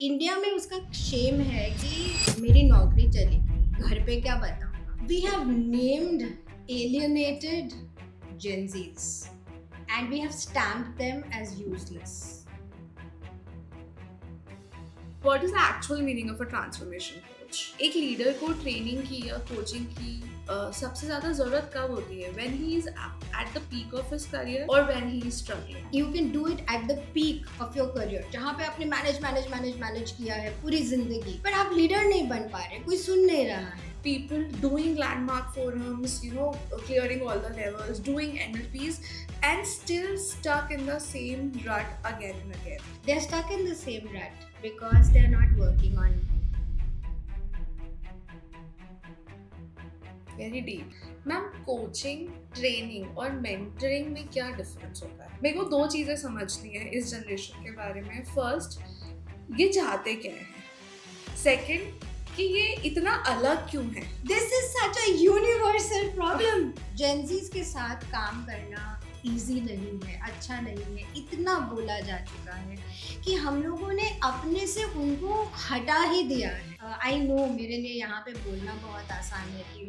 India में उसका Shem है कि मेरी नौकरी चली गई, घर पे क्या बताऊंगा। We have named alienated Gen Zs and we have stamped them as useless. What is the actual meaning of a transformation coach? एक लीडर को ट्रेनिंग की या कोचिंग की सबसे ज्यादा जरूरत कब होती है? When he is at the peak of his career और when he is struggling? You can do it at the peak of your career, जहाँ पे आपने मैनेज किया है पूरी जिंदगी, पर आप लीडर नहीं बन पा रहे, कोई सुन नहीं रहा है. People doing landmark forums, clearing all the levels, doing NLPs, and still stuck in the same rut again and again. They're stuck in the same rut because they're not working on. Very deep. Ma'am, coaching, training और mentoring में क्या difference होता है? मेरे को दो चीजें समझनी है इस जनरेशन के बारे में. फर्स्ट, ये चाहते क्या है? सेकंड, कि ये इतना अलग क्यों है? This is such a universal problem. Gen Zs के साथ काम करना इजी नहीं है, अच्छा नहीं है, इतना बोला जा चुका है कि हम लोगों ने अपने से उनको हटा ही दिया है. आई नो मेरे लिए यहाँ पे बोलना बहुत आसान है कि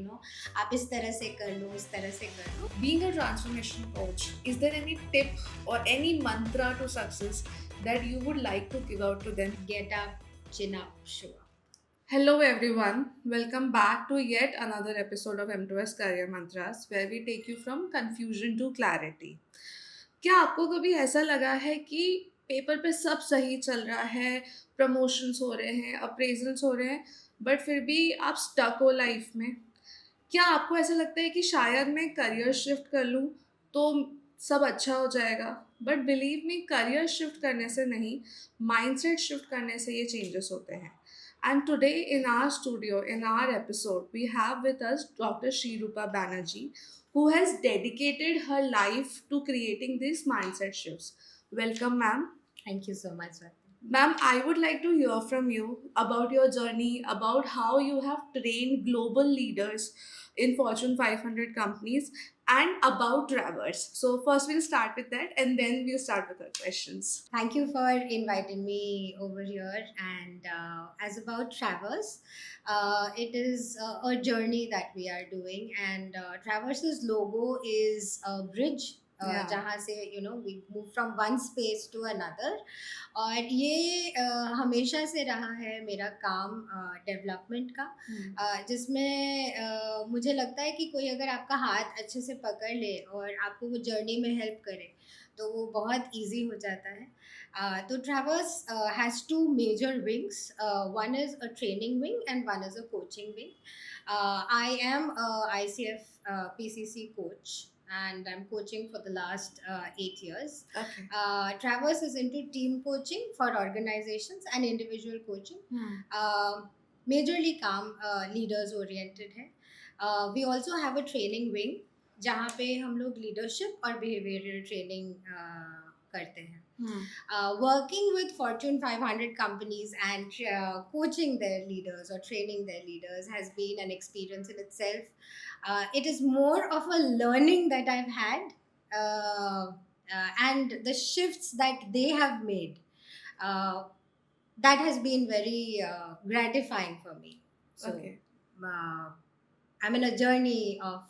आप इस तरह से कर लो, उस तरह से कर लो. Being a transformation coach, is there any tip or any mantra to success that you would like to give out to them? Get up, chin up, show up. Hello everyone, welcome back to yet another episode of M2S Career Mantras, where we take you from confusion to clarity. क्या आपको कभी ऐसा लगा है कि paper पे सब सही चल रहा है, प्रमोशंस हो रहे हैं, अप्रेजल्स हो रहे हैं, बट फिर भी आप स्टक हो लाइफ में? क्या आपको ऐसा लगता है कि शायद मैं करियर शिफ्ट कर लूँ तो सब अच्छा हो जाएगा? But believe me, career shift करने से नहीं, माइंडसेट शिफ्ट करने से ये चेंजेस होते हैं. And today in our studio, in our episode, we have with us Dr. Shrirupa Banerjee, who has dedicated her life to creating these mindset shifts. Welcome, ma'am. Thank you so much, Swati. Ma'am, I would like to hear from you about your journey, about how you have trained global leaders in Fortune 500 companies, and about Travers. So first we'll start with that and then we'll start with our questions. Thank you for inviting me over here. And as about Travers, it is a journey that we are doing. And Travers's logo is a bridge. Yeah. जहाँ से we move from one space to another. और ये हमेशा से रहा है मेरा काम डेवलपमेंट का, जिसमें मुझे लगता है कि कोई अगर आपका हाथ अच्छे से पकड़ ले और आपको वो जर्नी में हेल्प करे तो वो बहुत इजी हो जाता है. तो Travers has two major wings. One is a training wing and one is a coaching wing. I am a ICF PCC coach and I'm coaching for the last 8 years. Okay. Travers is into team coaching for organizations and individual coaching. Majorly काम leaders oriented है. We also have a training wing जहाँ पे हम लोग leadership और behavioural training करते हैं. Working with Fortune 500 companies and coaching their leaders or training their leaders has been an experience in itself. It is more of a learning that I've had, and the shifts that they have made, that has been very gratifying for me. So, Okay. I'm in a journey of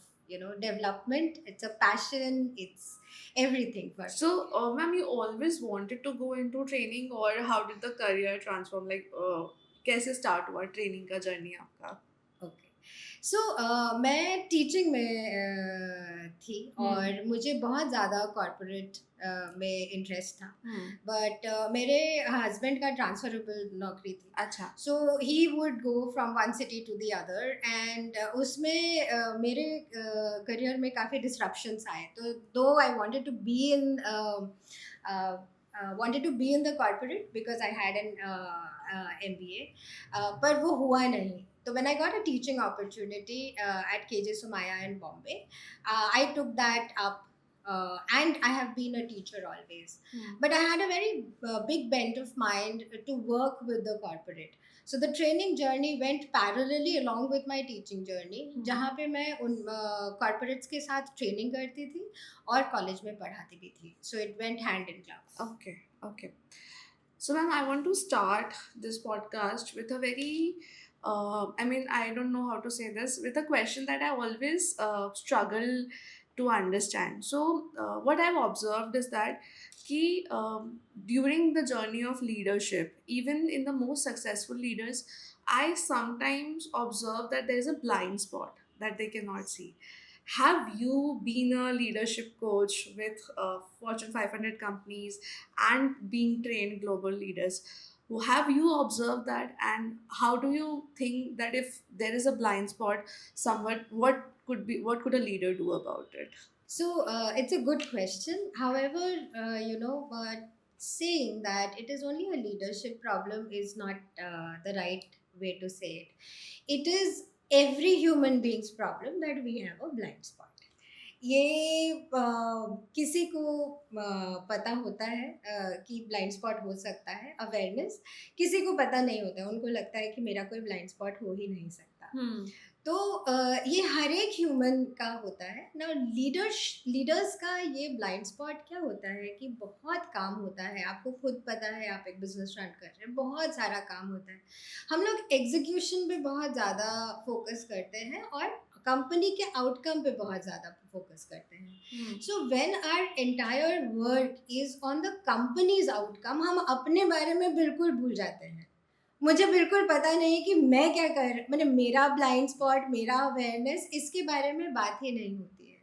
development. It's a passion, it's everything for me. So, ma'am, you always wanted to go into training, or how did the career transform? Like, कैसे start हुआ training का journey आपका? Okay, सो मैं teaching में थी और मुझे बहुत ज़्यादा कॉर्पोरेट में इंटरेस्ट था, बट मेरे हस्बैंड का ट्रांसफरेबल नौकरी थी. अच्छा. So he would go from one city to the other and उसमें मेरे करियर में काफ़ी डिस्ट्रप्शंस आए. तो though I wanted to be in wanted to be in the corporate because I had an MBA, पर वो हुआ नहीं. So when I got a teaching opportunity at KJ Somaya in Bombay, I took that up. And I have been a teacher always. But I had a very big bent of mind to work with the corporate. So the training journey went parallelly along with my teaching journey, जहाँ पे मैं उन corporates के साथ training करती थी और college में पढ़ाती भी थी. So it went hand in glove. Okay, okay. So, ma'am, I want to start this podcast with a very, I mean, I don't know how to say this, with a question that I always struggle to understand. So, what I've observed is that during the journey of leadership, even in the most successful leaders, I sometimes observe that there's a blind spot that they cannot see. Have you been a leadership coach with Fortune 500 companies and being trained global leaders? Have you observed that, and how do you think that if there is a blind spot somewhat, what could a leader do about it? So it's a good question. However, but saying that it is only a leadership problem is not the right way to say it. It is every human being's problem that we have a blind spot. ये किसी को पता होता है कि blind spot हो सकता है, अवेयरनेस। किसी को पता नहीं होता है, उनको लगता है कि मेरा कोई ब्लाइंड स्पॉट हो ही नहीं सकता। तो ये हर एक ह्यूमन का होता है ना। लीडर्स का ये ब्लाइंड स्पॉट क्या होता है कि बहुत काम होता है, आपको खुद पता है, आप एक बिजनेस रन कर रहे हैं, बहुत सारा काम होता है। हम लोग एग्जीक्यूशन पे बहुत ज़्यादा फोकस करते हैं और कंपनी के आउटकम पे बहुत ज़्यादा फोकस करते हैं। So when our entire work is on the company's outcome, हम अपने बारे में बिल्कुल भूल जाते हैं। मुझे बिल्कुल पता नहीं कि मैं क्या कर, मतलब मेरा ब्लाइंड स्पॉट, मेरा अवेयरनेस, इसके बारे में बात ही नहीं होती है।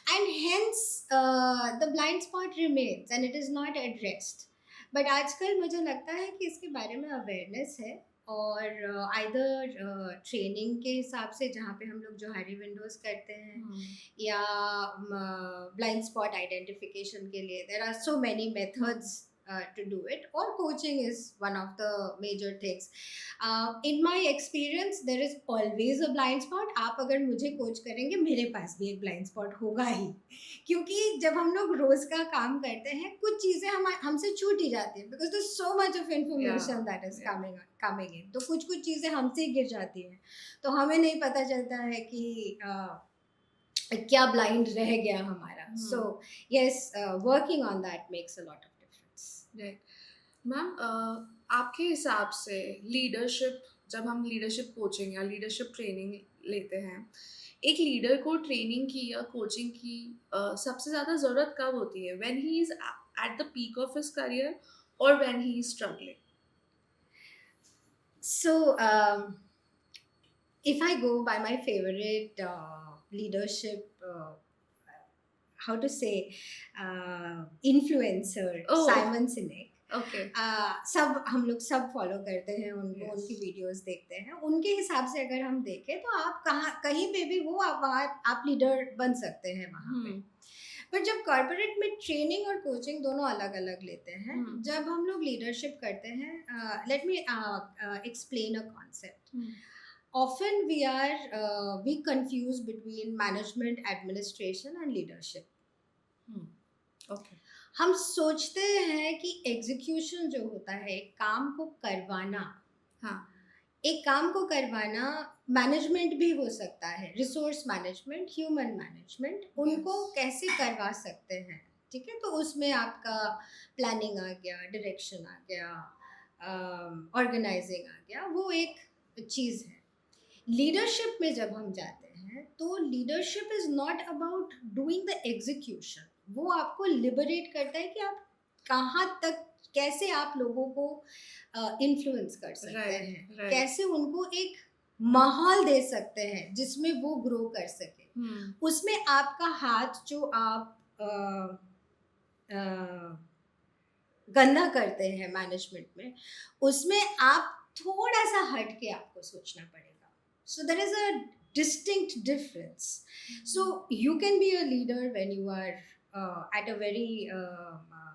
And hence the blind spot remains and it is not addressed. But आजकल मुझे लगता है कि इसके बारे में अवेयरनेस है, और आइदर ट्रेनिंग के हिसाब से जहाँ पे हम लोग जो हारी विंडोज करते हैं, या ब्लाइंड स्पॉट आइडेंटिफिकेशन के लिए there are so many methods to do it, or coaching is one of the major things. In my experience there is always a blind spot. आप अगर मुझे कोच करेंगे, मेरे पास भी एक ब्लाइंड स्पॉट होगा ही, क्योंकि जब हम लोग रोज का काम करते हैं, कुछ चीज़ें हमसे छूट ही जाती हैं, because there's so much of information that is coming in. तो कुछ चीज़ें हमसे गिर जाती हैं, तो हमें नहीं पता चलता है कि क्या ब्लाइंड रह गया हमारा। सो yes, working on that makes a lot of difference. Right ma'am, आपके हिसाब से लीडरशिप, जब हम लीडरशिप कोचिंग या लीडरशिप ट्रेनिंग लेते हैं, एक लीडर को ट्रेनिंग की या कोचिंग की सबसे ज़्यादा ज़रूरत कब होती है? When he is at the peak of his career और when he is struggling? So if I go by my favorite leadership, how to say, influencer, Simon Sinek, okay, सब हम लोग सब फॉलो करते हैं उनको, उनकी वीडियोस देखते हैं। उनके हिसाब से अगर हम देखें तो आप कहीं पे भी हो, आप लीडर बन सकते हैं वहाँ पे। पर जब कॉर्पोरेट में ट्रेनिंग और कोचिंग दोनों अलग अलग लेते हैं, जब हम लोग लीडरशिप करते हैं, let me explain a concept. Often we confuse between management, administration and leadership. Okay, हम सोचते हैं कि एग्जीक्यूशन जो होता है, काम को करवाना, हाँ, एक काम को करवाना मैनेजमेंट भी हो सकता है, रिसोर्स मैनेजमेंट, ह्यूमन मैनेजमेंट, उनको कैसे करवा सकते हैं, ठीक है। तो उसमें आपका प्लानिंग आ गया, डायरेक्शन आ गया, ऑर्गेनाइजिंग आ गया, वो एक चीज़ है। लीडरशिप में जब हम जाते हैं तो leadership is not about doing the execution. वो आपको लिबरेट करता है कि आप कहाँ तक, कैसे आप लोगों को इन्फ्लुएंस कर सकते हैं, कैसे उनको एक माहौल दे सकते हैं जिसमें वो ग्रो कर सके। उसमें आपका हाथ जो आप गंदा करते हैं मैनेजमेंट में, उसमें आप थोड़ा सा हट के आपको सोचना पड़ेगा। So there is a distinct difference. So you can be a leader when you are at a very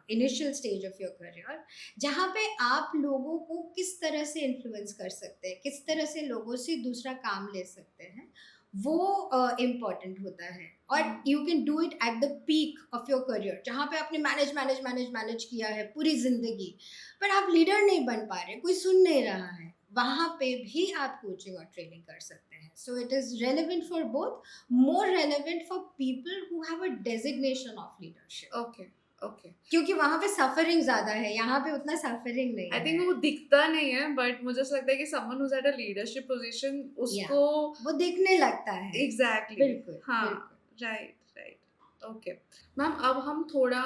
initial stage of your career, जहाँ पे आप लोगों को किस तरह से इन्फ्लुएंस कर सकते हैं, किस तरह से लोगों से दूसरा काम ले सकते हैं, वो इम्पॉर्टेंट होता है। और you can do it at the peak of your career, जहाँ पे आपने मैनेज किया है पूरी जिंदगी, पर आप लीडर नहीं बन पा रहे, कोई सुन नहीं रहा है, वहाँ पे भी आप कोचिंग और ट्रेनिंग कर सकते हैं। So it is relevant for both, more relevant for people who have a designation of leadership. Okay, okay, क्योंकि वहाँ पे सफरिंग ज्यादा है, यहाँ पे उतना सफरिंग नहीं आई है। थिंक वो दिखता नहीं है, बट मुझे ऐसा लगता है कि someone who's at a leadership position या उसको वो दिखने लगता है। एग्जैक्टली बिल्कुल हाँ, बिल्कुल। Right right. ओके मैम, अब हम थोड़ा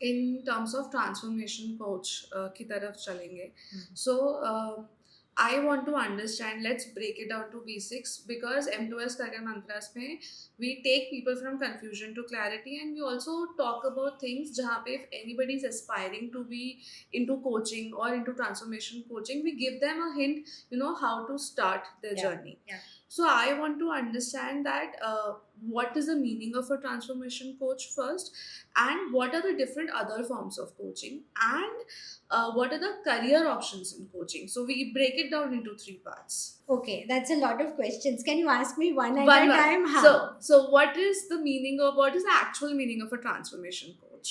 in terms of transformation coach की तरफ चलेंगे। So I want to understand, let's break it down to basics, because M2S career mantras में we take people from confusion to clarity, and we also talk about things जहाँ पे if anybody is aspiring to be into coaching or into transformation coaching, we give them a hint, you know, how to start their Yeah, journey. yeah. So I want to understand that what is the meaning of a transformation coach first, and what are the different other forms of coaching, and what are the career options in coaching. So we break it down into three parts. Okay, that's a lot of questions. Can you ask me one at One a by time? so what is the meaning of, what is the actual meaning of a transformation coach?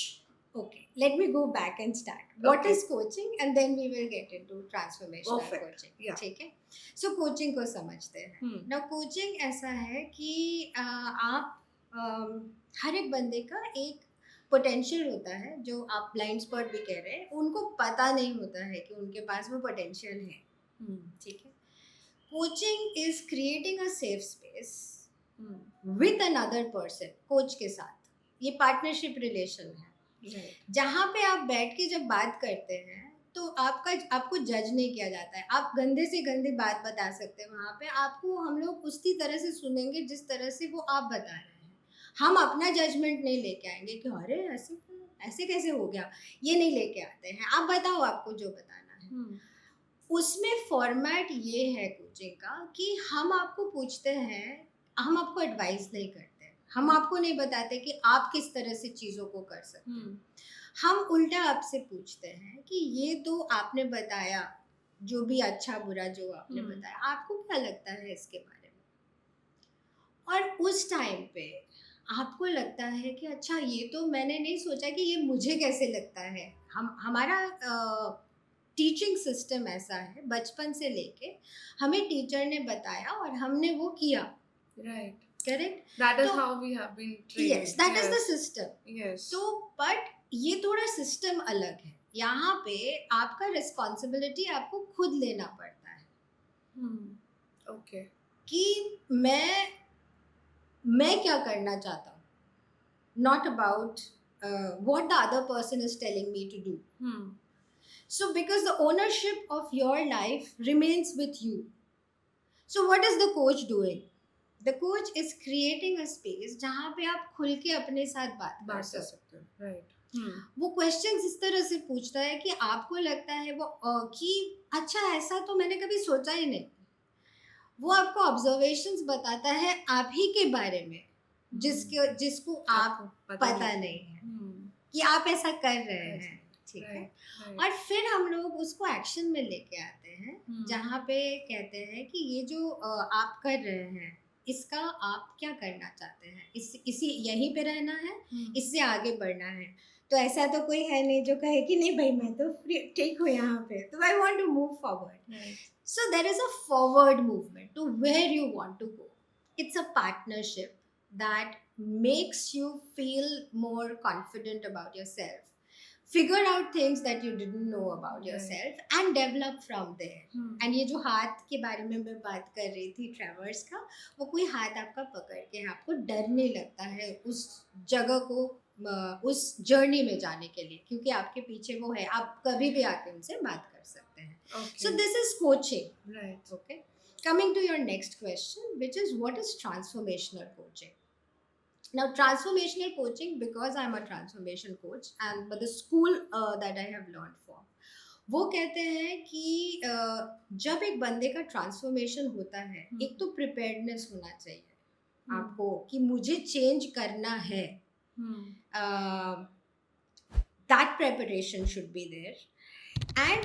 Okay, let me go back and start. What Okay. is coaching, and then we will get into transformational Perfect. coaching. Yeah. ठीक है? So coaching को समझते हैं. Now coaching ऐसा है कि आप हर एक बंदे का एक पोटेंशियल होता है, जो आप ब्लाइंड स्पॉट भी कह रहे हैं, उनको पता नहीं होता है कि उनके पास वो पोटेंशियल है. ठीक है? Coaching is creating a safe space with another person, coach के साथ. ये पार्टनरशिप रिलेशन है. जहाँ पे आप बैठ के जब बात करते हैं तो आपको जज नहीं किया जाता है. आप गंदे से गंदी बात बता सकते हैं वहाँ पे. आपको हम लोग उसी तरह से सुनेंगे जिस तरह से वो आप बता रहे हैं. हम अपना जजमेंट नहीं लेके आएंगे कि अरे ऐसे कैसे हो गया, ये नहीं लेके आते हैं. आप बताओ आपको जो बताना है. उसमें फॉर्मेट ये है कोचिंग का कि हम आपको पूछते हैं, हम आपको एडवाइस नहीं करते, हम आपको नहीं बताते कि आप किस तरह से चीज़ों को कर सकते हैं. हम उल्टा आपसे पूछते हैं कि ये तो आपने बताया, जो भी अच्छा बुरा जो आपने बताया, आपको क्या लगता है इसके बारे में. और उस टाइम पे आपको लगता है कि अच्छा ये तो मैंने नहीं सोचा कि ये मुझे कैसे लगता है. हमारा टीचिंग सिस्टम ऐसा है, बचपन से लेके हमें टीचर ने बताया और हमने वो किया. Right. Correct. That is how we have been trained. Yes, that is the system. Yes. तो बट ये थोड़ा सिस्टम अलग है. यहाँ पे आपका रिस्पॉन्सिबिलिटी आपको खुद लेना पड़ता है. Okay. कि मैं क्या करना चाहता हूँ, not about what the other person is telling me to do. So because the ownership of your life remains with you. So what is the coach doing? The coach is creating a space जहाँ पे आप खुल के अपने साथ बात कर सकते हो. Right. वो क्वेश्चंस इस तरह से पूछता है कि आपको लगता है वो कि अच्छा ऐसा तो मैंने कभी सोचा ही नहीं. वो आपको ऑब्जर्वेशंस बताता है आप ही के बारे में, जिसको आप पता नहीं है कि आप ऐसा कर रहे हैं. ठीक है. और फिर हम लोग उसको एक्शन में लेके आते हैं, जहाँ पे कहते हैं कि ये जो आप कर रहे हैं इसका आप क्या करना चाहते हैं. इसी यहीं पे रहना है, इससे आगे बढ़ना है. तो ऐसा तो कोई है नहीं जो कहे कि नहीं भाई मैं तो ठीक हूँ यहाँ पे, तो I want to move forward. So there is a forward movement to where you want to go. It's a partnership that makes you feel more confident about yourself, figure out things that you didn't know about yourself and develop from there. And ये जो हाथ के बारे में मैं बात कर रही थी ट्रैवर्स का, वो कोई हाथ आपका पकड़ के आपको डर नहीं लगता है उस जगह को, उस जर्नी में जाने के लिए, क्योंकि आपके पीछे वो है, आप कभी भी आके उनसे बात कर सकते हैं. So this is coaching. Right. Okay. Coming to your next question, which is what is transformational coaching? Now transformational coaching, because I'm a transformation coach and but the school that I have learned from, वो कहते हैं कि जब एक बंदे का transformation होता है, एक तो प्रिपेयर्डनेस होना चाहिए आपको कि मुझे चेंज करना है. That preparation should be there. And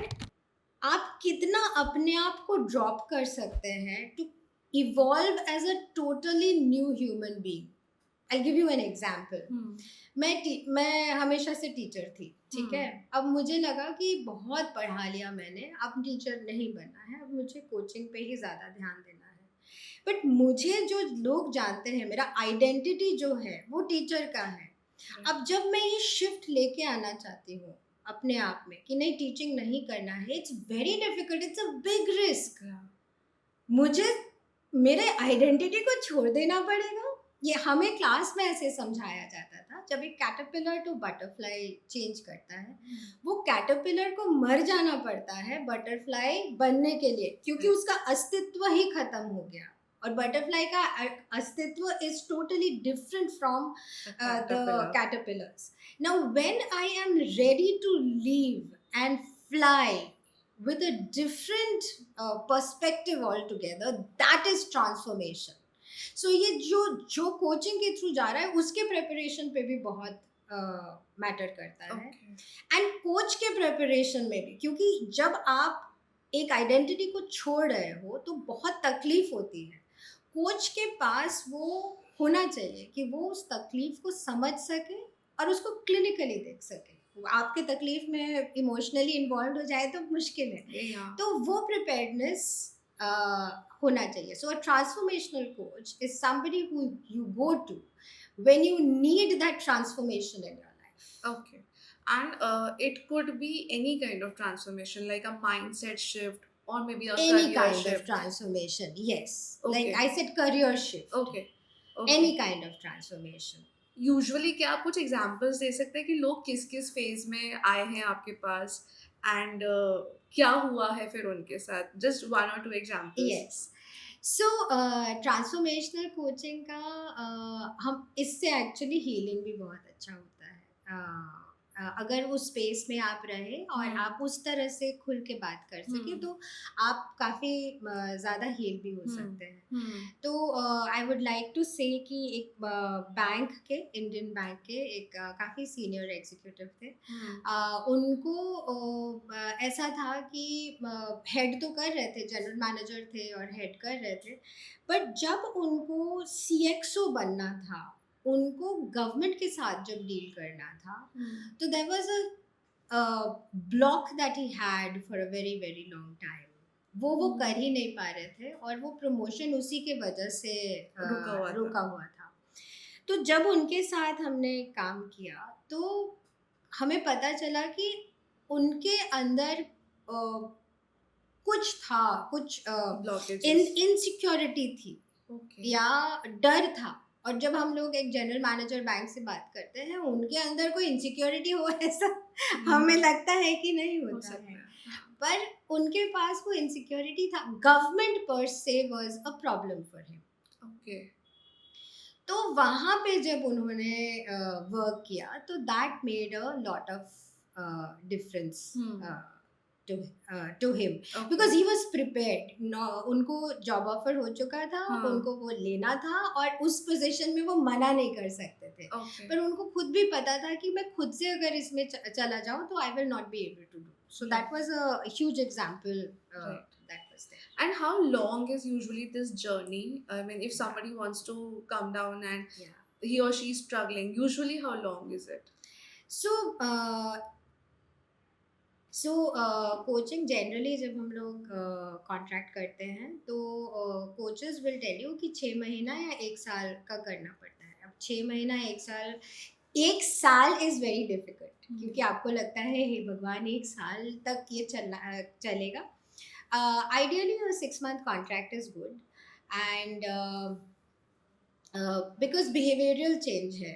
आप कितना अपने आप को ड्रॉप कर सकते हैं to evolve as a totally new human being. I'll give you an example. मैं हमेशा से टीचर थी. ठीक है. अब मुझे लगा कि बहुत पढ़ा लिया मैंने, अब टीचर नहीं बनना है, अब मुझे कोचिंग पे ही ज़्यादा ध्यान देना है. बट मुझे जो लोग जानते हैं, मेरा आइडेंटिटी जो है वो टीचर का है. अब जब मैं ये शिफ्ट लेके आना चाहती हूँ अपने आप में कि नहीं टीचिंग नहीं करना है, it's very difficult, it's a big risk. मुझे मेरे आइडेंटिटी को छोड़ देना पड़ेगा। ये हमें क्लास में ऐसे समझाया जाता था, जब एक कैटरपिलर टू बटरफ्लाई चेंज करता है, वो कैटरपिलर को मर जाना पड़ता है बटरफ्लाई बनने के लिए, क्योंकि उसका अस्तित्व ही खत्म हो गया। और बटरफ्लाई का अस्तित्व is totally different from the caterpillars. Now when I am ready to leave and fly with a different perspective altogether, that is transformation. So ये जो कोचिंग के थ्रू जा रहा है उसके प्रिपरेशन पे भी बहुत मैटर करता है, एंड कोच के प्रिपरेशन में भी, क्योंकि जब आप एक आइडेंटिटी को छोड़ रहे हो तो बहुत तकलीफ होती है। कोच के पास वो होना चाहिए कि वो उस तकलीफ को समझ सके और उसको क्लिनिकली देख सके। आपके तकलीफ में इमोशनली इन्वॉल्व हो जाए तो मुश्किल है, तो वो प्रिपेयर्डनेस होना चाहिए। So a transformational coach is somebody who you go to when you need that transformation in your life. Okay. And it could be any kind of transformation, like a mindset shift or maybe a Any career kind shift. of transformation, yes. Okay. Like I said, career shift. Okay. Any kind of transformation. Usually क्या आप कुछ examples दे सकते हैं कि लोग किस किस phase में आए हैं आपके पास, एंड क्या हुआ है फिर उनके साथ? जस्ट वन और to examples. Yes. So transformational coaching का हम इससे एक्चुअली हीलिंग भी बहुत अच्छा होता है। अगर उस स्पेस में आप रहे और आप उस तरह से खुल के बात कर सके तो आप काफ़ी ज़्यादा हील भी हो सकते हैं। तो आई वुड लाइक टू से कि एक बैंक के, इंडियन बैंक के एक काफ़ी सीनियर एग्जीक्यूटिव थे। उनको ऐसा था कि हेड तो कर रहे थे, जनरल मैनेजर थे और हेड कर रहे थे, बट जब उनको CXO बनना था, उनको गवर्नमेंट के साथ जब डील करना था, तो there was a block that he had for a very very long time. वो कर ही नहीं पा रहे थे और वो प्रमोशन उसी के वजह से रुका हुआ था। तो जब उनके साथ हमने काम किया तो हमें पता चला कि उनके अंदर कुछ था, कुछ इनसिक्योरिटी थी, या डर था। और जब हम लोग एक जनरल मैनेजर बैंक से बात करते हैं, उनके अंदर कोई इनसिक्योरिटी हो ऐसा हमें लगता है कि नहीं होता है, पर उनके पास वो इनसिक्योरिटी था। गवर्नमेंट पर से was a problem for him. तो वहाँ पे जब उन्होंने वर्क किया तो that made a lot of difference to him, because he was prepared. उनको जॉब ऑफर हो चुका था, उनको वो लेना था और उस पोजीशन में वो मना नहीं कर सकते थे। पर उनको खुद भी पता था कि मैं खुद से अगर इसमें चला जाऊं तो I will not be able to do. So that was a huge example that was there. And how long is usually this journey? I mean, if somebody wants to come down and he or she is struggling, usually how long is it? So coaching generally जब हम लोग contract करते हैं तो coaches will tell you कि 6 महीना या 1 साल का करना पड़ता है। अब 6 महीना 1 साल इज़ वेरी डिफिकल्ट, क्योंकि आपको लगता है हे भगवान 1 साल तक ये चलेगा। Ideally 6 month contract is good, and because behavioural change है,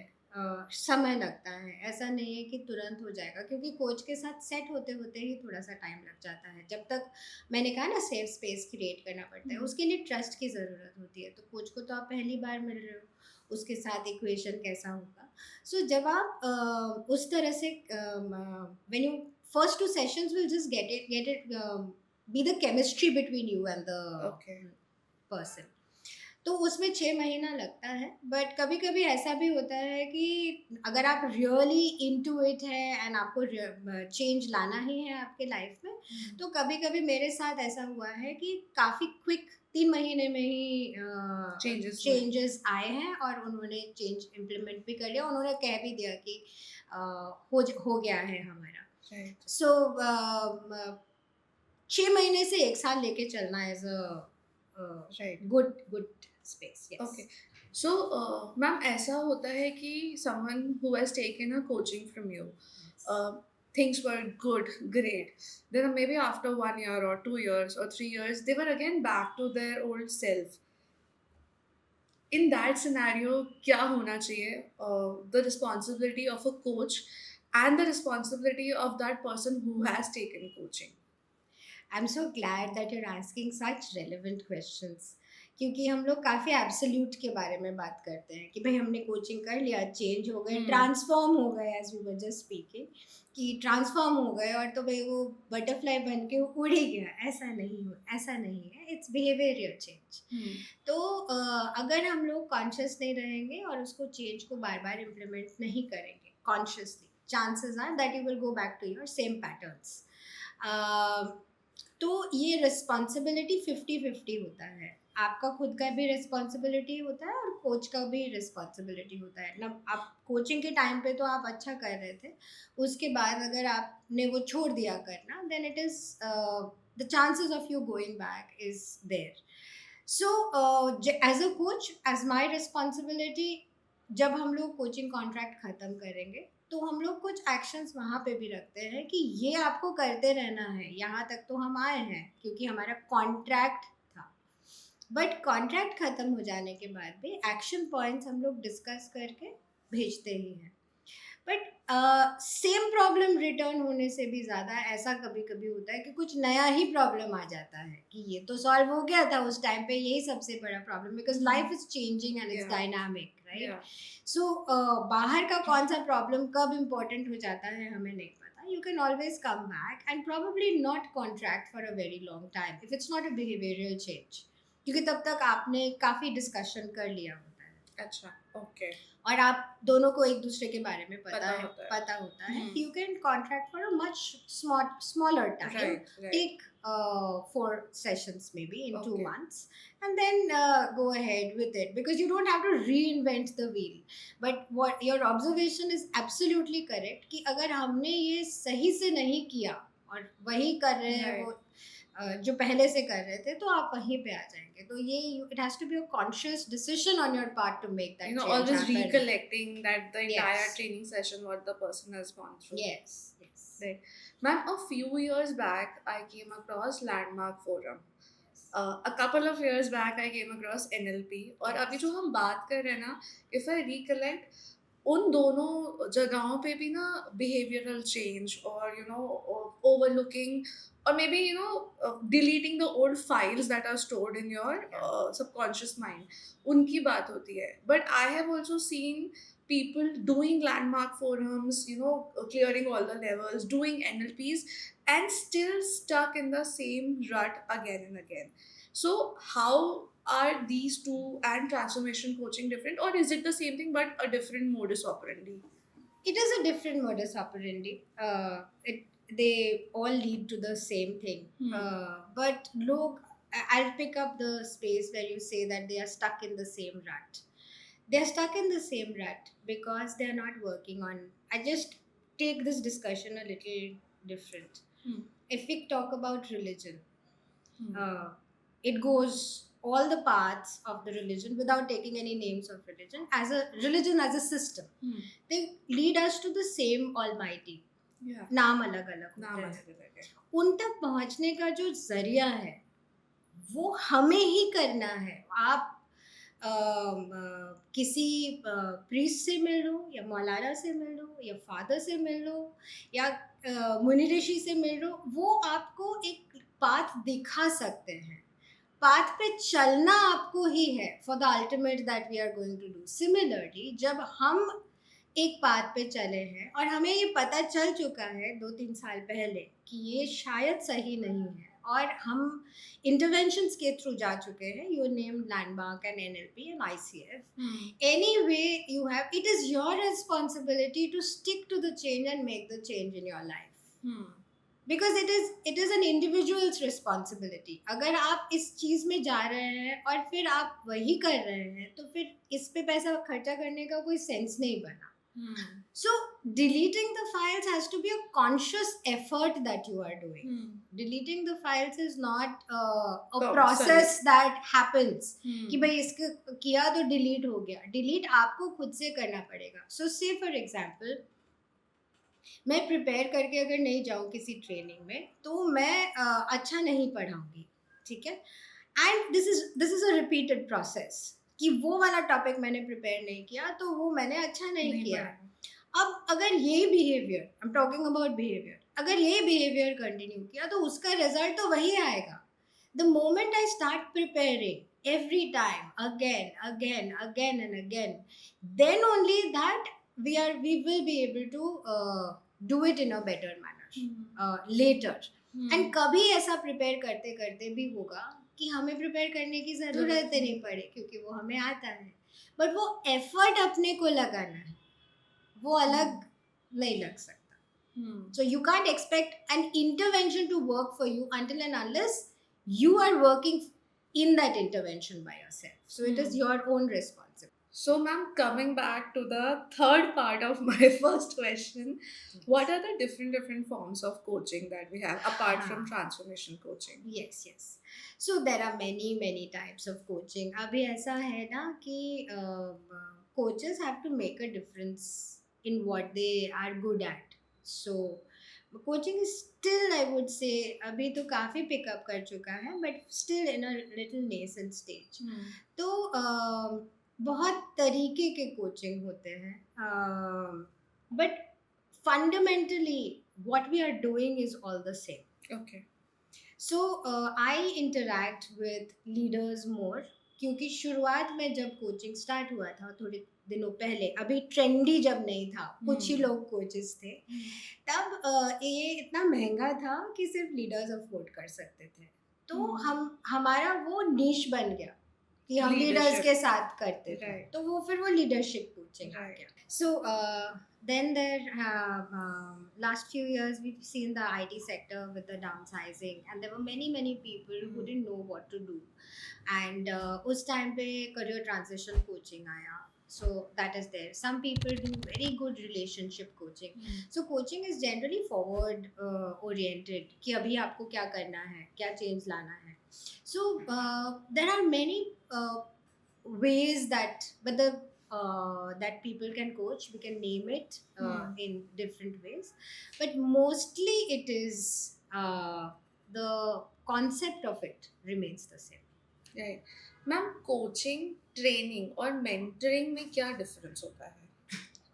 समय लगता है, ऐसा नहीं है कि तुरंत हो जाएगा, क्योंकि कोच के साथ सेट होते होते ही थोड़ा सा टाइम लग जाता है। जब तक मैंने कहा ना सेफ स्पेस क्रिएट करना पड़ता है, उसके लिए ट्रस्ट की ज़रूरत होती है। तो कोच को तो आप पहली बार मिल रहे हो, उसके साथ इक्वेशन कैसा होगा। सो जब आप उस तरह से when you first 2 sessions will just get it be the chemistry between you and the person, तो उसमें 6 महीना लगता है। बट कभी कभी ऐसा भी होता है कि अगर आप रियली इनटू इट है एंड आपको चेंज लाना ही है आपके लाइफ में, तो कभी कभी मेरे साथ ऐसा हुआ है कि काफ़ी क्विक 3 महीने में ही चेंजेस आए हैं और उन्होंने चेंज इम्प्लीमेंट भी कर लिया। उन्होंने कह भी दिया कि हो गया है हमारा। सो 6 महीने से 1 साल लेके चलना is a good space. Yes. Okay. So ma'am ऐसा होता है कि someone who has taken a coaching from you, things were good, great. Then maybe after 1 year or 2 years or 3 years, they were again back to their old self. In that scenario, क्या होना चाहिए? The responsibility of a coach and the responsibility of that person who has taken coaching. I am so glad that you're asking such relevant questions, क्योंकि हम लोग काफ़ी absolute के बारे में बात करते हैं कि भाई हमने कोचिंग कर लिया, चेंज हो गए, ट्रांसफॉर्म हो गए, as we were just speaking कि ट्रांसफॉर्म हो गए और तो भाई वो बटरफ्लाई बन के वो उड़ ही गया। ऐसा नहीं है, इट्स बिहेवियरल चेंज। तो अगर हम लोग कॉन्शियस नहीं रहेंगे और उसको चेंज को बार बार इम्प्लीमेंट नहीं करेंगे consciously, chances are that you will go back to your same patterns. तो ये रिस्पॉन्सिबिलिटी 50-50 होता है। आपका खुद का भी रिस्पॉन्सिबिलिटी होता है और कोच का भी रिस्पॉन्सिबिलिटी होता है। मतलब आप कोचिंग के टाइम पे तो आप अच्छा कर रहे थे, उसके बाद अगर आपने वो छोड़ दिया करना, then it is the chances of you going back is there. So as a coach, as my responsibility, जब हम लोग कोचिंग कॉन्ट्रैक्ट ख़त्म करेंगे तो हम लोग कुछ एक्शंस वहाँ पे भी रखते हैं कि ये आपको करते रहना है, यहाँ तक तो हम आए हैं क्योंकि हमारा कॉन्ट्रैक्ट था। बट कॉन्ट्रैक्ट ख़त्म हो जाने के बाद भी एक्शन पॉइंट्स हम लोग डिस्कस करके भेजते ही हैं। बट सेम प्रॉब्लम रिटर्न होने से भी ज़्यादा ऐसा कभी कभी होता है कि कुछ नया ही प्रॉब्लम आ जाता है कि ये तो सॉल्व हो गया था उस टाइम पे, यही सबसे बड़ा problem, because life is changing and it's dynamic, right? So बाहर का कौन सा प्रॉब्लम कब इम्पोर्टेंट हो जाता है हमें नहीं पता। You can always come back and probably not contract for a very long time if it's not a behavioural change, क्योंकि तब तक आपने काफ़ी डिस्कशन कर लिया होता है। अच्छा, ओके। और आप दोनों को एक दूसरे के बारे में पता होता है। पता होता है। You can contract for a much smaller time, Right, right. take 4 sessions maybe in 2 Okay. months, and then go ahead with it, because you don't have to reinvent the wheel. But what your observation is absolutely correct कि अगर हमने ये सही से नहीं किया और वही कर रहे हैं Right. वो जो पहले से कर रहे थे, तो आप वहीं पे आ जाएंगे। तो ये it has to be a conscious decision on your part to make that change Always happen. recollecting that the entire Yes. training session what the person has gone through. Yes, yes. Right. Ma'am, a few years back, I came across Landmark Forum. A couple of years back, I came across NLP. और Yes. अभी जो हम बात कर रहे हैं ना, if I recollect, उन दोनों जगहों पे भी ना behavioral change और overlooking or maybe deleting the old files that are stored in your subconscious mind, उनकी बात होती है. But I have also seen people doing landmark forums, clearing all the levels, doing NLPs, and still stuck in the same rut again and again. So how are these two and transformation coaching different, or is it the same thing but a different modus operandi? It is a different modus operandi. They all lead to the same thing. But log, I'll pick up the space where you say that they are stuck in the same rut. They're stuck in the same rut because they're not working on. I just take this discussion a little different. If we talk about religion, it goes all the paths of the religion without taking any names of religion. As a religion, as a system, they lead us to the same Almighty. नाम अलग अलग होते हैं, उन तक पहुंचने का जो जरिया है वो हमें ही करना है। आप किसी प्रीस्ट से मिल लो या मौलाना से मिल लो या फादर से मिल लो या मुनि ऋषि से मिल लो, वो आपको एक पाथ दिखा सकते हैं। पाथ पे चलना आपको ही है for the ultimate that we are going to do. Similarly जब हम एक पाथ पे चले हैं और हमें ये पता चल चुका है 2-3 साल पहले कि ये शायद सही नहीं है और हम इंटरवेंशंस के थ्रू जा चुके हैं, you name Landmark and NLP and ICF, anyway you have, it is your responsibility to stick to the change and make the change in your life, because it is an individual's responsibility. अगर आप इस चीज़ में जा रहे हैं और फिर आप वही कर रहे हैं तो फिर इस पे पैसा खर्चा करने का कोई सेंस नहीं बना। So deleting the files has to be a conscious effort that you are doing. Deleting the files is not a process that happens कि भाई इसको किया तो delete हो गया. Delete आपको खुद से करना पड़ेगा. So say for example, मैं प्रिपेयर करके अगर नहीं जाऊँ किसी ट्रेनिंग में तो मैं अच्छा नहीं पढ़ाऊँगी, ठीक है. And this is a repeated process कि वो वाला टॉपिक मैंने प्रिपेयर नहीं किया तो वो मैंने अच्छा नहीं किया. अब अगर ये behaviour, I am talking about behaviour, अगर ये बिहेवियर कंटिन्यू किया तो उसका रिजल्ट तो वही आएगा. The moment I start preparing every time again and again, then only that we will be able to do it in a better manner later. And कभी ऐसा प्रिपेयर करते करते भी होगा कि हमें प्रिपेयर करने की ज़रूरत ही नहीं पड़े क्योंकि वो हमें आता है, बट वो एफर्ट अपने को लगाना है, वो अलग नहीं लग सकता. So you can't expect an intervention to work for you until and unless you are working in that intervention by yourself. So it is your own responsibility. So, ma'am, coming back to the third part of my first question, what are the different forms of coaching that we have apart from transformation coaching? Yes. So there are many types of coaching. अभी ऐसा है ना कि coaches have to make a difference in what they are good at. So coaching is still, I would say, अभी तो काफ़ी pick up कर चुका है, but still in a little nascent stage. तो बहुत तरीके के कोचिंग होते हैं, but fundamentally what we are doing is all the same. Okay. So I interact with leaders more क्योंकि शुरुआत में जब कोचिंग स्टार्ट हुआ था थोड़े दिनों पहले, अभी ट्रेंडी जब नहीं था, कुछ ही लोग कोचेस थे, तब ये इतना महंगा था कि सिर्फ लीडर्स अफोर्ड कर सकते थे. तो हमारा वो नीश बन गया कि हम लीडर्स के साथ करते थे, तो वो फिर वो लीडरशिप कोचिंग आ गया. सो then there last few years we've seen the IT sector with the downsizing and there were many people who didn't know what to do, and उस time पे career transition coaching आया. So that is there. Some people do very good relationship coaching. So coaching is generally forward oriented कि अभी आपको क्या करना है, क्या change लाना है. So there are many ways that that people can coach. We can name it in different ways, but mostly it is the concept of it remains the same. Right. Ma'am, coaching, training और mentoring में क्या difference होता है?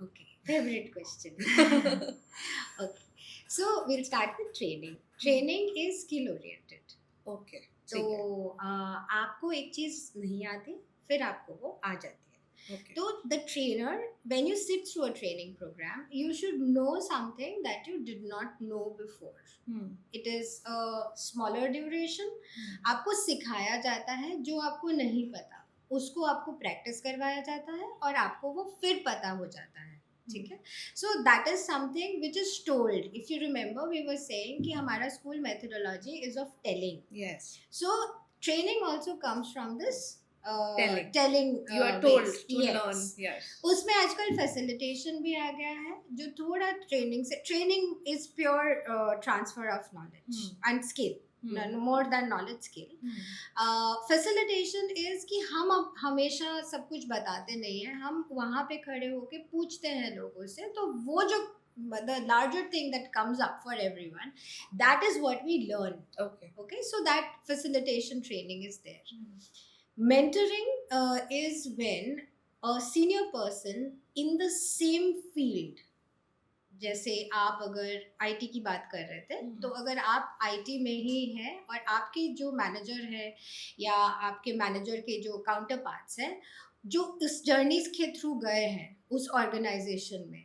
Okay, favorite question. Okay, so we'll start with training. Training is skill oriented. Okay. तो आपको एक चीज़ नहीं आती, फिर आपको वो आ जाती है. Okay. So the trainer, when you sit through a training program, you should know something that you did not know before. It is a smaller duration. आपको सिखाया जाता है जो आपको नहीं पता, उसको आपको प्रैक्टिस करवाया जाता है और आपको वो फिर पता हो जाता है. ठीक है. So that is something which is told. If you remember, we were saying कि हमारा school methodology is of telling. Yes. So training also comes from this telling. You are told to yes. learn. Yes. उसमें आजकल facilitation भी आ गया है जो थोड़ा training से, training is pure transfer of knowledge and skill. More than knowledge, skill. Facilitation is कि हम अब हमेशा सब कुछ बताते नहीं हैं, हम वहाँ पे खड़े होके पूछते हैं लोगों से, तो वो जो the larger thing that comes up for everyone, that is what we learn. Okay, so that facilitation training is there. Mentoring is when a senior person in the same field, जैसे आप अगर आईटी की बात कर रहे थे, तो अगर आप आईटी में ही हैं और आपके जो मैनेजर है या आपके मैनेजर के जो काउंटर पार्ट्स हैं जो इस जर्नीज के थ्रू गए हैं उस ऑर्गेनाइजेशन में,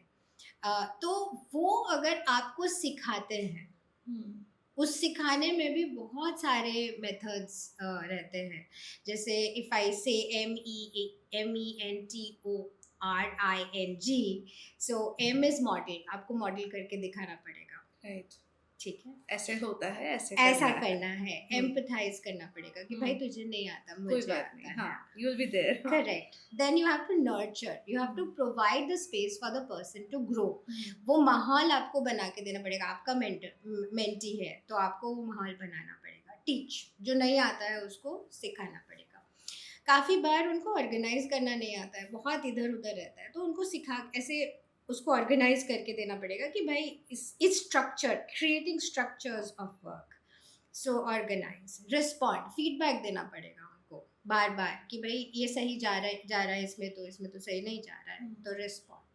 तो वो अगर आपको सिखाते हैं, उस सिखाने में भी बहुत सारे मेथड्स रहते हैं. जैसे इफ़ आई से MENTORING, so M is model, आपको मॉडल करके दिखाना पड़ेगा. Right. ठीक है, ऐसे होता है, ऐसे ऐसा करना है। करना है, एम्पथाइज करना पड़ेगा कि भाई तुझे नहीं आता, कोई मुझे बात आता नहीं, है. हाँ, you will be there. Correct. Then you have to nurture. You have to hmm. provide the space for the person to grow. Hmm. वो माहौल आपको बना के देना पड़ेगा. आपका मेंटी है तो आपको वो माहौल बनाना पड़ेगा. टीच, जो नहीं आता है उसको सिखाना पड़ेगा. काफ़ी बार उनको ऑर्गेनाइज करना नहीं आता है, बहुत इधर उधर रहता है, तो उनको सिखा ऐसे उसको ऑर्गेनाइज करके देना पड़ेगा कि भाई इस structure, creating structures of work. So organise, respond, feedback देना पड़ेगा उनको बार बार कि भाई ये सही जा रहा है, इसमें तो सही नहीं जा रहा है, तो respond.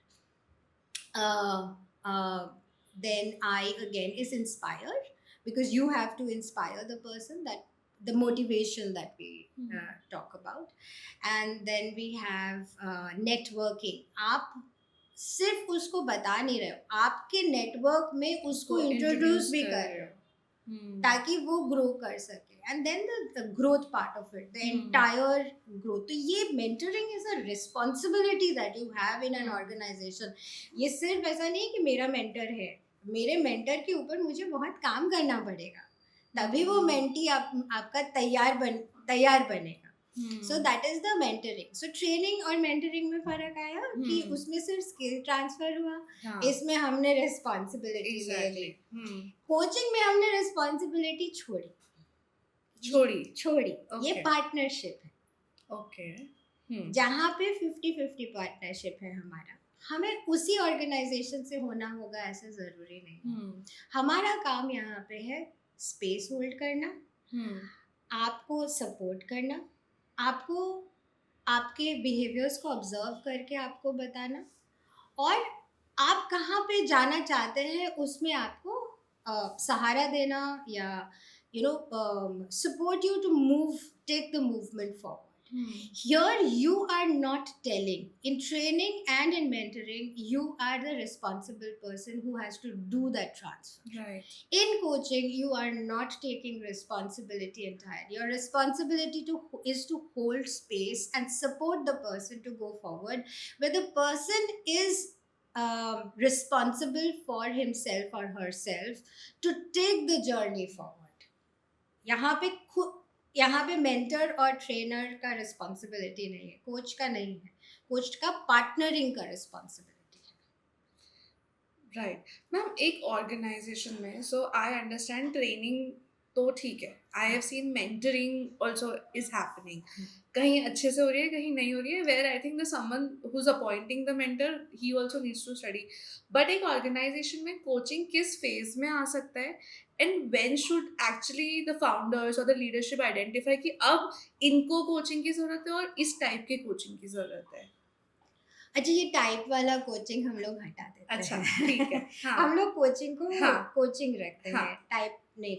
Then I again is inspire, because you have to inspire the person, that the motivation that we talk about. And then we have networking. आप सिर्फ उसको बता नहीं रहे हो, आपके नेटवर्क में उसको इंट्रोड्यूस भी कर रहे हो ताकि वो ग्रो कर सके. And then the growth part of it, the entire growth. तो ये mentoring is a responsibility that you have in an organisation. ये सिर्फ ऐसा नहीं कि मेरा मेंटर है, मेरे मेंटर के ऊपर मुझे बहुत काम करना पड़ेगा, तभी वो मेंटी आपका तैयार बनेगा. So that is the mentoring. So training और मेंटरिंग में फर्क आया कि उसमें सिर्फ स्किल ट्रांसफर हुआ, इसमें हमने रिस्पॉन्सिबिलिटी ले ली. कोचिंग में हमने रिस्पॉन्सिबिलिटी छोड़ी. ये पार्टनरशिप है. ओके. जहाँ पे 50-50 पार्टनरशिप है हमारा, हमें उसी ऑर्गेनाइजेशन से होना होगा ऐसा जरूरी नहीं. हमारा काम यहाँ पे है स्पेस होल्ड करना, आपको सपोर्ट करना, आपको आपके बिहेवियर्स को ऑब्जर्व करके आपको बताना, और आप कहाँ पे जाना चाहते हैं उसमें आपको सहारा देना, या support you to take the movement forward. Here you are not telling. In training and in mentoring, you are the responsible person who has to do that transfer. Right. In coaching, you are not taking responsibility entirely. Your responsibility is to hold space and support the person to go forward, where the person is responsible for himself or herself to take the journey forward. यहाँ पे mentor और trainer का responsibility नहीं है, coach का नहीं है, coach का पार्टनरिंग का रिस्पॉन्सिबिलिटी है. Right ma'am. एक ऑर्गेनाइजेशन में, सो आई अंडरस्टैंड ट्रेनिंग तो ठीक है, I have seen mentoring also is happening. कहीं अच्छे से हो रही है, कहीं नहीं हो रही है, where I think the someone who is appointing the mentor, he also needs to study. But एक ऑर्गेनाइजेशन में कोचिंग किस फेज में आ सकता है, and when should actually the founders और द लीडरशिप आइडेंटिफाई कि अब इनको कोचिंग की जरूरत है और इस टाइप के कोचिंग की जरूरत है? अच्छा, ये टाइप वाला कोचिंग हम लोग हटा देते हैं. अच्छा, ठीक है. हाँ. हम लोग कोचिंग को कोचिंग रखते हैं, हाँ. टाइप नहीं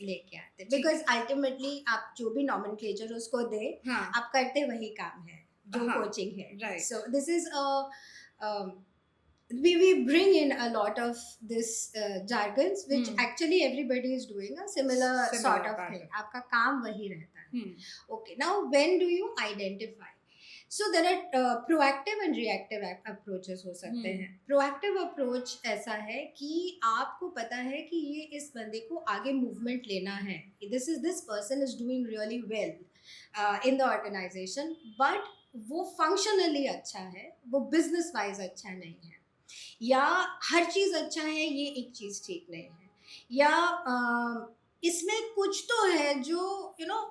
लेके आते, बिकॉज अल्टीमेटली आप जो भी नॉमेनक्लेचर उसको दे, आप करते वही काम है जो कोचिंग है. So this is we bring in a lot of this jargons which actually everybody is doing a similar sort of thing. आपका काम वही रहता है. Okay, now when do you identify? So there are proactive and reactive approaches हो सकते हैं. Proactive approach ऐसा है कि आपको पता है कि ये इस बंदे को आगे movement लेना है. This person is doing really well in the organization, but वो functionally अच्छा है, वो business wise अच्छा नहीं है, या हर चीज़ अच्छा है, ये एक चीज़ ठीक नहीं है, या इसमें कुछ तो है जो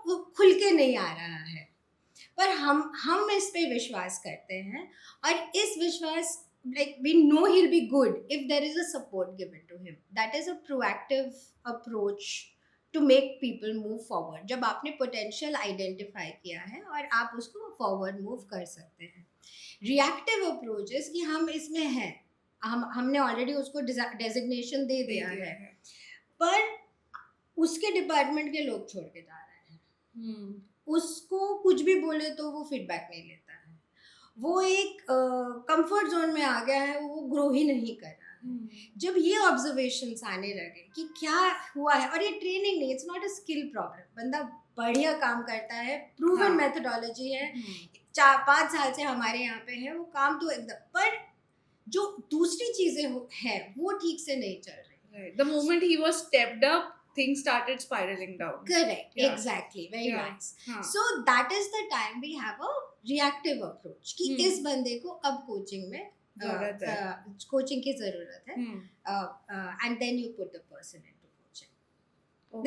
वो खुल के नहीं आ रहा है, पर हम इस पे विश्वास करते हैं, और इस विश्वास like we know he'll be good if there is a support given to him. That is a proactive approach to make people move forward. जब आपने potential identify किया है और आप उसको forward move कर सकते हैं. Reactive approach is कि हम इसमें हैं, हमने ऑलरेडी उसको डेजिग्नेशन दे दिया है, पर उसके डिपार्टमेंट के लोग छोड़ के जा रहे हैं. उसको कुछ भी बोले तो वो फीडबैक नहीं लेता है, वो एक कंफर्ट जोन में आ गया है, वो ग्रो ही नहीं कर रहा है. जब ये ऑब्जर्वेशंस आने लगे कि क्या हुआ है, और ये ट्रेनिंग नहीं, it's not a skill problem, बंदा बढ़िया काम करता है, प्रूवन मेथोडोलॉजी है, 4-5 साल से हमारे यहाँ पे है, वो काम तो एकदम, पर जो दूसरी चीज़ें हैं वो ठीक से नहीं चल रही Right. The moment he was stepped up, things started spiraling down. Correct, Yeah. exactly, very Yeah. nice. हाँ. So that is the time we have a reactive approach कि Hmm. इस बंदे को अब कोचिंग में जरूरत है. कोचिंग की जरूरत है, and then you put the person into coaching.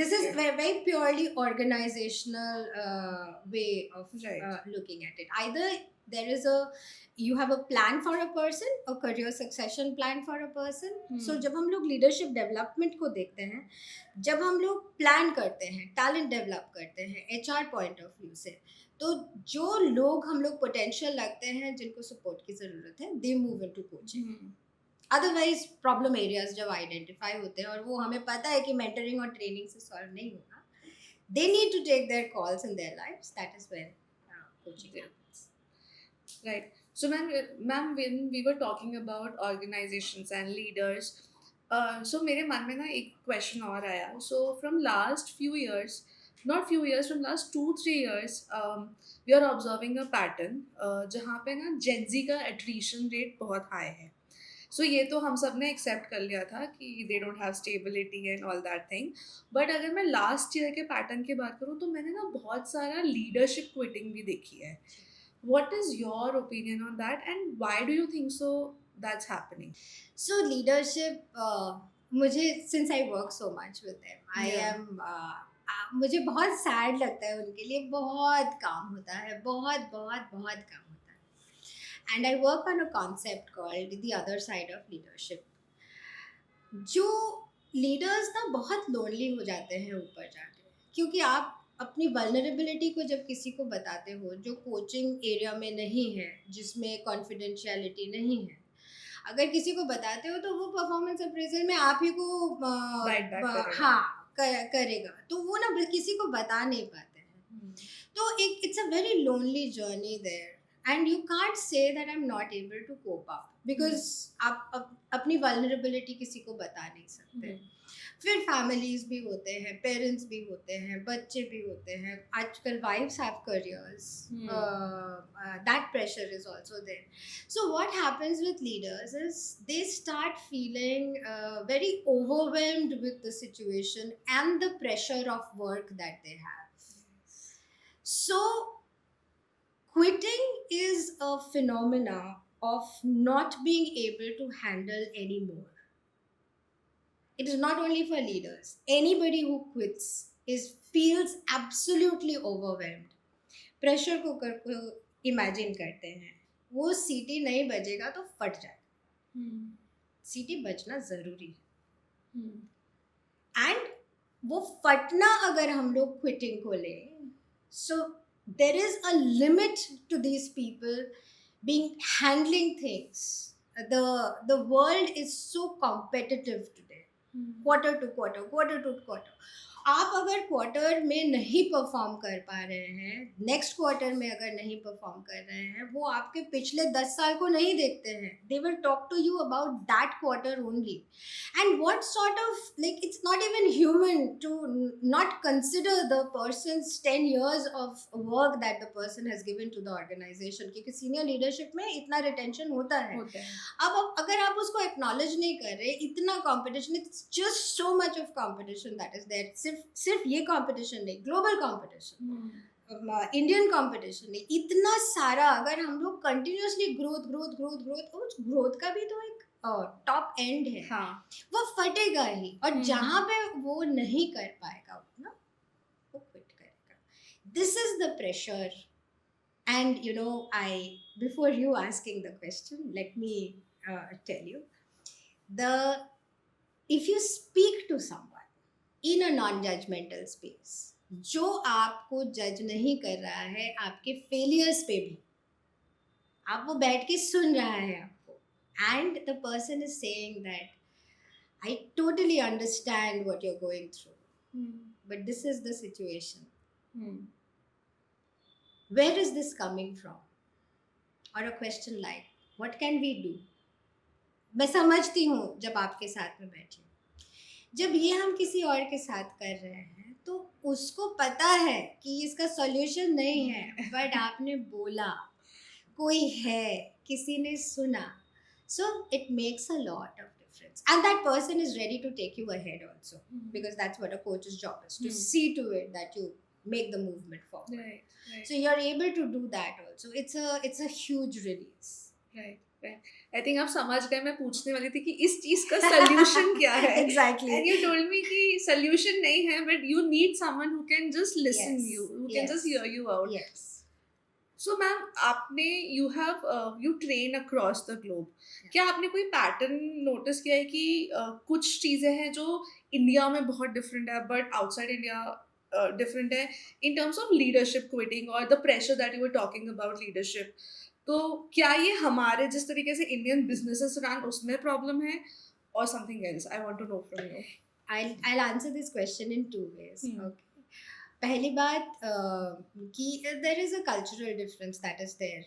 This is Okay. very purely organizational way of Right. looking at it. Either there is you have a plan for a person, a career succession plan for a person. So जब हम लोग leadership development को देखते हैं, जब हम लोग plan करते हैं, टैलेंट डेवलप करते हैं HR पॉइंट ऑफ व्यू से, तो जो लोग हम लोग पोटेंशियल लगते हैं, जिनको सपोर्ट की ज़रूरत है, they move into coaching. Otherwise problem areas जब आइडेंटिफाई होते हैं और वो हमें पता है कि मेंटरिंग और ट्रेनिंग से सॉल्व नहीं होगा, they need to take their calls in their lives. That is when coaching happens. Right. So, ma'am, when we were talking about organizations and leaders, so मेरे मन में ना एक question और आया. So, from last few years, not few years, from last 2-3 years, we are observing a pattern जहाँ पे ना Gen Z का attrition rate बहुत high है. सो ये तो हम सब ने एक्सेप्ट कर लिया था कि दे don't have stability and all that thing. But अगर मैं लास्ट ईयर के पैटर्न की बात करूँ तो मैंने ना बहुत सारा लीडरशिप क्विटिंग भी देखी है. What is your opinion on that and why do you think so that's happening? So leadership, मुझे since I work so much with them, I Yeah. Am मुझे बहुत सैड लगता है. उनके लिए बहुत काम होता है, बहुत बहुत बहुत काम होता है. And I work on a concept called the other side of leadership. जो लीडर्स ना बहुत लोनली हो जाते हैं ऊपर जाके, क्योंकि आप अपनी वल्नरेबिलिटी को जब किसी को बताते हो जो कोचिंग एरिया में नहीं है, जिसमें कॉन्फिडेंशियलिटी नहीं है, अगर किसी को बताते हो तो वो परफॉर्मेंस अप्रेजल में आप ही को Right back करेगा. हाँ करेगा, तो वो ना किसी को बता नहीं पाते हैं. तो एक it's a very lonely journey there. And you can't say that I'm not able to cope up because आप अपनी vulnerability किसी को बता नहीं सकते. फिर families भी होते हैं, parents भी होते हैं, बच्चे भी होते हैं. आजकल wives have careers. That pressure is also there. So what happens with leaders is they start feeling very overwhelmed with the situation and the pressure of work that they have. So quitting is a phenomena of not being able to handle anymore. It is not only for leaders. Anybody who quits feels absolutely overwhelmed. Pressure cooker को imagine करते हैं, वो सीटी नहीं बजेगा तो फट जाएगा. सीटी बजना जरूरी है. एंड वो फटना अगर हम लोग क्विटिंग को लें, so there is a limit to these people being handling things. The world is so competitive today. Quarter to quarter. आप अगर क्वार्टर में नहीं परफॉर्म कर पा रहे हैं, नेक्स्ट क्वार्टर में अगर नहीं परफॉर्म कर रहे हैं, वो आपके पिछले 10 साल को नहीं देखते हैं. They will talk to you about that quarter only. And what sort of like it's not even human to not consider the person's 10 years of work that the person has given to the organisation. क्योंकि senior leadership में इतना retention होता है. अब अगर आप उसको acknowledge नहीं कर रहे, इतना competition, it's just so much of competition that is there. सिर्फ ये कंपटीशन नहीं, ग्लोबल कंपटीशन, इंडियन कंपटीशन नहीं, इतना सारा. अगर हम लोग कंटिन्यूसली ग्रोथ, उस ग्रोथ का भी तो एक टॉप एंड है. हाँ. वो फटेगा ही, और जहाँ पे वो नहीं कर पाएगा उतना, वो क्विट करेगा. This is the pressure. And you know, I before you asking the question, let me tell you, if you speak to someone in a non-judgmental space, जो आपको जज नहीं कर रहा है आपके फेलियर्स पे भी, आप वो बैठ के सुन रहा है आपको, and the person is saying that I totally understand what you're going through, but this is the situation. Where is this coming from? Or a question like, what can we do? मैं समझती हूँ जब आपके साथ में बैठी, जब ये हम किसी और के साथ कर रहे हैं तो उसको पता है कि इसका सॉल्यूशन नहीं है, बट आपने बोला, कोई है, किसी ने सुना, so it makes a lot of difference, and that person is ready to take you ahead also, because that's what a coach's job is, to see to it that you make the movement forward. Right, right. So you're able to do that also. It's a huge release. Right, right. I think आप समझ गए मैं पूछने वाली थी कि इस चीज का solution क्या है. Exactly. And you told me कि solution नहीं है, but you need someone who can just listen Yes, you, who can just yes, hear you out. yes. So ma'am आपने you train across the globe. क्या आपने कोई pattern notice किया है कि कुछ चीजें हैं जो इंडिया में बहुत डिफरेंट है बट आउटसाइड इंडिया डिफरेंट है in terms of leadership quitting और the pressure that you were talking about leadership. तो क्या ये हमारे जिस तरीके से इंडियन बिजनेसेस रन उसमें प्रॉब्लम है और something else? I want to know from you. I'll answer this question in two ways. Hmm. Okay. पहली बात कि there is a cultural difference that is there.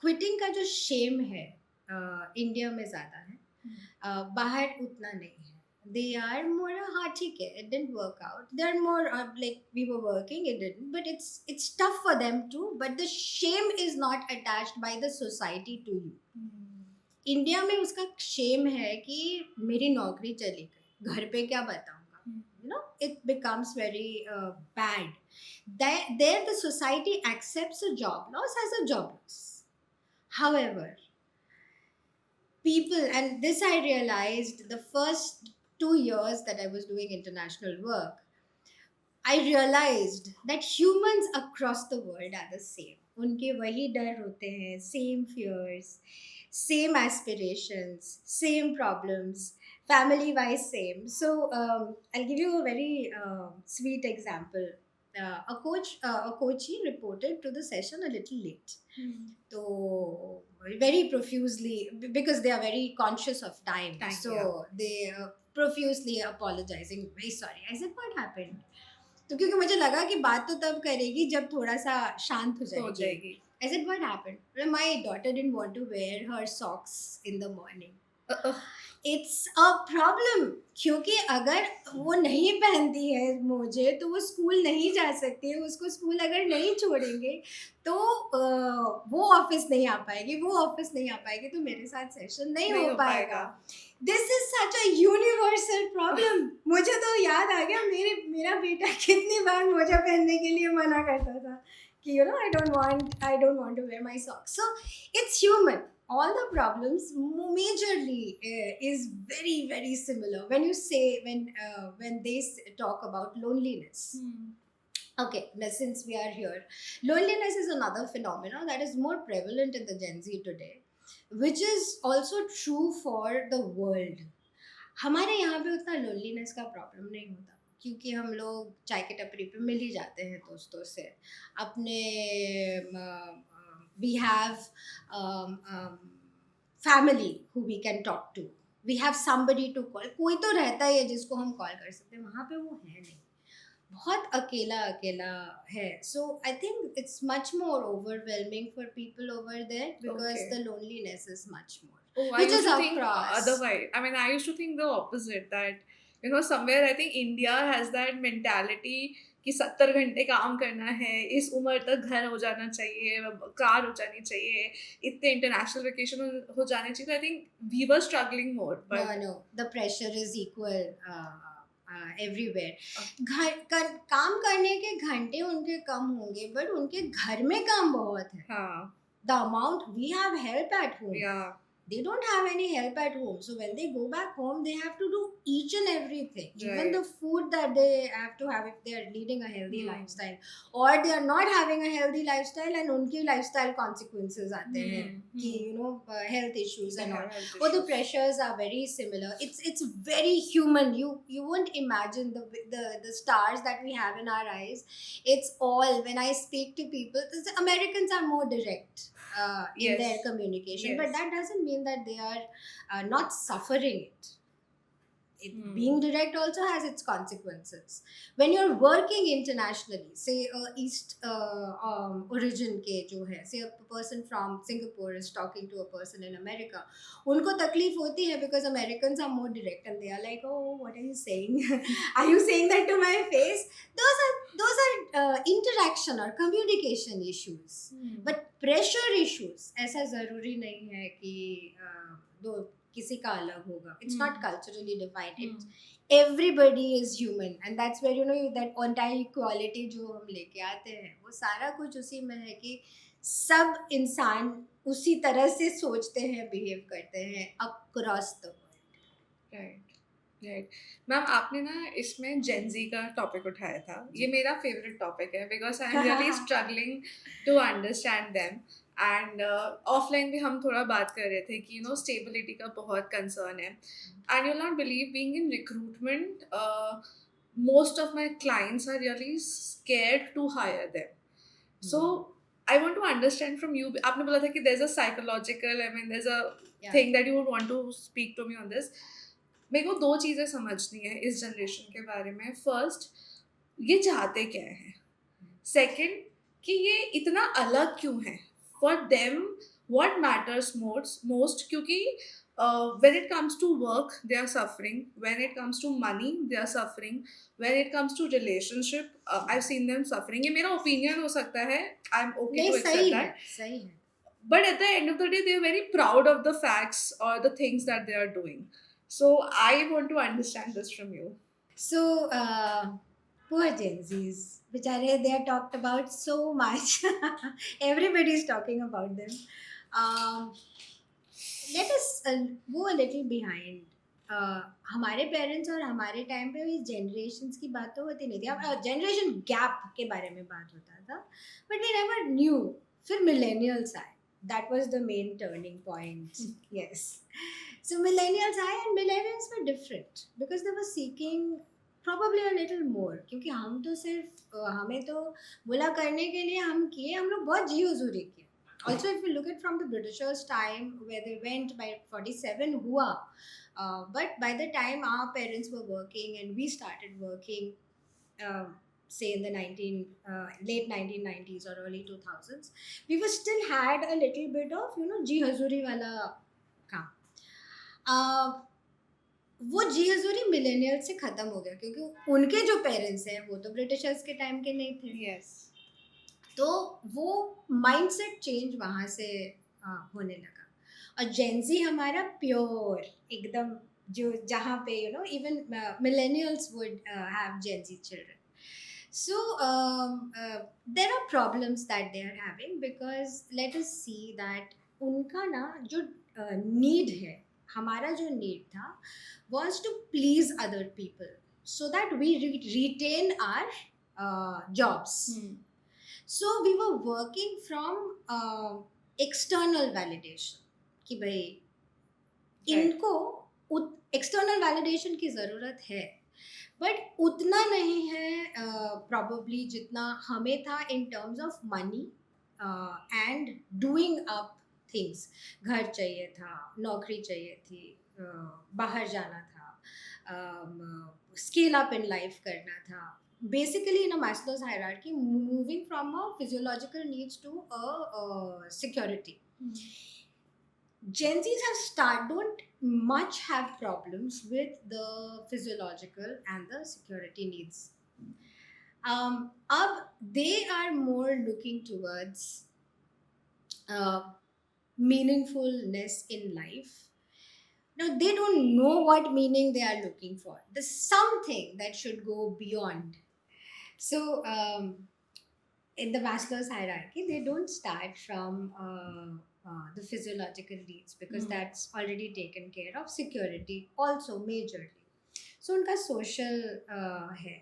Quitting का जो shame है India में ज़्यादा है, बाहर उतना नहीं है. They are more हाँ ठीक है, it didn't work out. They're more like we were working, it didn't, but it's tough for them too. But the shame is not attached by the society to you. India में उसका shame है कि मेरी नौकरी चली गई, घर पे क्या बताऊंगा, you know, it becomes very bad. There the society accepts a job loss as a job loss. However, people, and this I realized the first 2 years that I was doing international work, I realized that humans across the world are the same. उनके वही डर होते हैं, same fears, same aspirations, same problems, family wise same. So I'll give you a very sweet example. A coachee reported to the session a little late. So very profusely, because they are very conscious of time, so they profusely apologizing, very sorry. I said, what happened? तो क्योंकि मुझे लगा कि बात तो तब करेगी जब थोड़ा सा शांत हो जाएगी. I said, what happened? Well, my daughter didn't want to wear her socks in the morning. It's a problem, क्योंकि अगर वो नहीं पहनती है मोजे तो वो स्कूल नहीं जा सकती है. उसको स्कूल अगर नहीं छोड़ेंगे तो वो ऑफिस नहीं आ पाएगी, वो ऑफिस नहीं आ पाएगी तो मेरे साथ सेशन नहीं हो पाएगा. This is such a universal problem. मुझे तो याद आ गया, मेरा बेटा कितनी बार मोजा पहनने के लिए मना करता था कि you know, I don't want to wear my socks. So it's human. All the problems majorly is very very similar when you say when they talk about loneliness. Okay, now since we are here, loneliness is another phenomenon that is more prevalent in the Gen Z today, which is also true for the world. हमारे यहाँ पे उतना loneliness का problem नहीं होता, क्योंकि हम लोग चाय के टपरी पे मिल ही जाते हैं दोस्तों से. अपने we have family who we can talk to. We have somebody to call. कोई तो रहता है जिसको हम कॉल कर सकते हैं. वहाँ पे वो है नहीं, बहुत अकेला है. So I think it's much more overwhelming for people over there because the loneliness is much more. I used to think otherwise. I mean, I used to think the opposite, that you know, somewhere I think India has that mentality कि 70 घंटे काम करना है, इस उम्र तक घर हो जाना चाहिए, कार हो जानी चाहिए, इतने इंटरनेशनल वेकेशन हो जाने चाहिए. I think we were struggling more. No, the pressure is equal everywhere. काम करने के घंटे उनके कम होंगे, बट उनके घर में काम बहुत है. The amount we have help at home, they don't have any help at home. So when they go back home, they have to do each and everything. Right. Even the food that they have to have if they are leading a healthy lifestyle, or they are not having a healthy lifestyle and उनके lifestyle consequences आते हैं कि you know health issues and all. Or the pressures are very similar. It's very human. You won't imagine the stars that we have in our eyes. It's all, when I speak to people, Americans are more direct in their communication, but that doesn't mean that they are not suffering it. Being direct also has its consequences. When you're working internationally, say East origin के जो है, say a person from Singapore is talking to a person in America, उनको तकलीफ होती है because Americans are more direct and they are like, oh, what are you saying? Are you saying that to my face? Those are interaction or communication issues. But pressure issues ऐसा ज़रूरी नहीं है कि किसी का अलग होगा. It's not culturally defined. Hmm. Everybody is human, and that's where that entire equality जो हम लेके आते हैं वो सारा कुछ उसी में है कि सब इंसान उसी तरह से सोचते हैं, बिहेव करते हैं across the world. Right right ma'am, आपने ना इसमें जेंजी का टॉपिक उठाया था. ये मेरा फेवरेट टॉपिक है because I am really struggling to understand them. And offline भी हम थोड़ा बात कर रहे थे कि स्टेबिलिटी का बहुत कंसर्न है. And you not believe, being in recruitment, most of my clients are really scared to hire them. So I want to understand from you. आपने बोला था कि there's a psychological, I mean there's a thing that you would want to speak to me on this. मेरे को दो चीज़ें समझनी है इस जनरेशन के बारे में. फर्स्ट, ये चाहते क्या है. सेकंड, कि ये इतना अलग क्यों है. For them what matters most, क्योंकि when it comes to work they are suffering, when it comes to money they are suffering, when it comes to relationship I've seen them suffering. ये मेरा opinion हो सकता है, I'm okay to accept that, सही है. but at the end of the day they are very proud of the facts or the things that they are doing. So I want to understand this from you. So poor Gen Zs, बेचारे, they are talked about so much. Everybody is talking about them. Let us go a little behind. हमारे parents और हमारे time पे इस generations की बात तो होती नहीं थी. जनरेशन गैप के बारे में बात होता था, बट वी नेवर न्यू. फिर मिलेनियल्स आए. That was the main turning point. Yes. So millennials and millennials were different because they were seeking probably a little more. क्योंकि हम तो सिर्फ हमें तो बुला करने के लिए हम किए, हम लोग बहुत जी हुजूरी किए. Also, if you look at from the Britishers' time, where they went by 47 हुआ, but by the time our parents were working and we started working, say in the late 1990s or early 2000s, we were still had a little bit of जी हजूरी वाला काम. वो जी हजूरी millennial से ख़त्म हो गया क्योंकि उनके जो पेरेंट्स हैं वो तो ब्रिटिशर्स के टाइम के नहीं थे. Yes. तो वो माइंडसेट चेंज वहाँ से होने लगा. और जेंजी हमारा प्योर एकदम, जो जहाँ पे even millennials would have Gen Z children. So there are problems that they are having because let us see that उनका ना जो need है, हमारा जो need था was to please other people so that we retain our jobs. So we were working from external validation कि भाई इनको external validation की ज़रूरत है, बट उतना नहीं है probably जितना हमें था in terms of money and doing up things. घर चाहिए था, नौकरी चाहिए थी, बाहर जाना था, scale up in life करना था. Basically in a Maslow's hierarchy, moving from a physiological needs to a security. Gen Zs don't much have problems with the physiological and the security needs. They are more looking towards meaningfulness in life. Now they don't know what meaning they are looking for. There's something that should go beyond. So in the Maslow's hierarchy, they don't start from the physiological needs because that's already taken care of. Security also majorly. So उनका social है.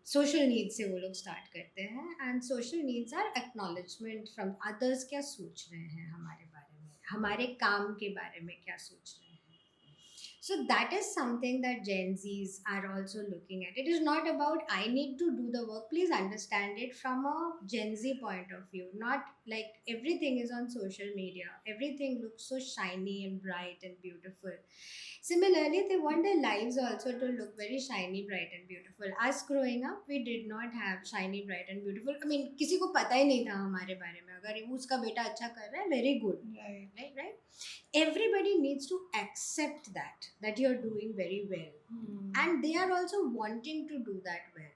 Social needs से वो लोग start करते हैं, and social needs are acknowledgement from others. क्या सोच रहे हैं हमारे बारे में, हमारे काम के बारे में क्या सोच रहे हैं. So that is something that Gen Zs are also looking at. It is not about I need to do the work. Please understand it from a Gen Z point of view. Not like everything is on social media. Everything looks so shiny and bright and beautiful. Similarly, they want their lives also to look very shiny, bright and beautiful. Us growing up, we did not have shiny, bright and beautiful. I mean, किसी को पता ही नहीं था हमारे बारे में. अगर उसका बेटा अच्छा कर रहा है, very good. Right. Everybody needs to accept that you're doing very well, and they are also wanting to do that well.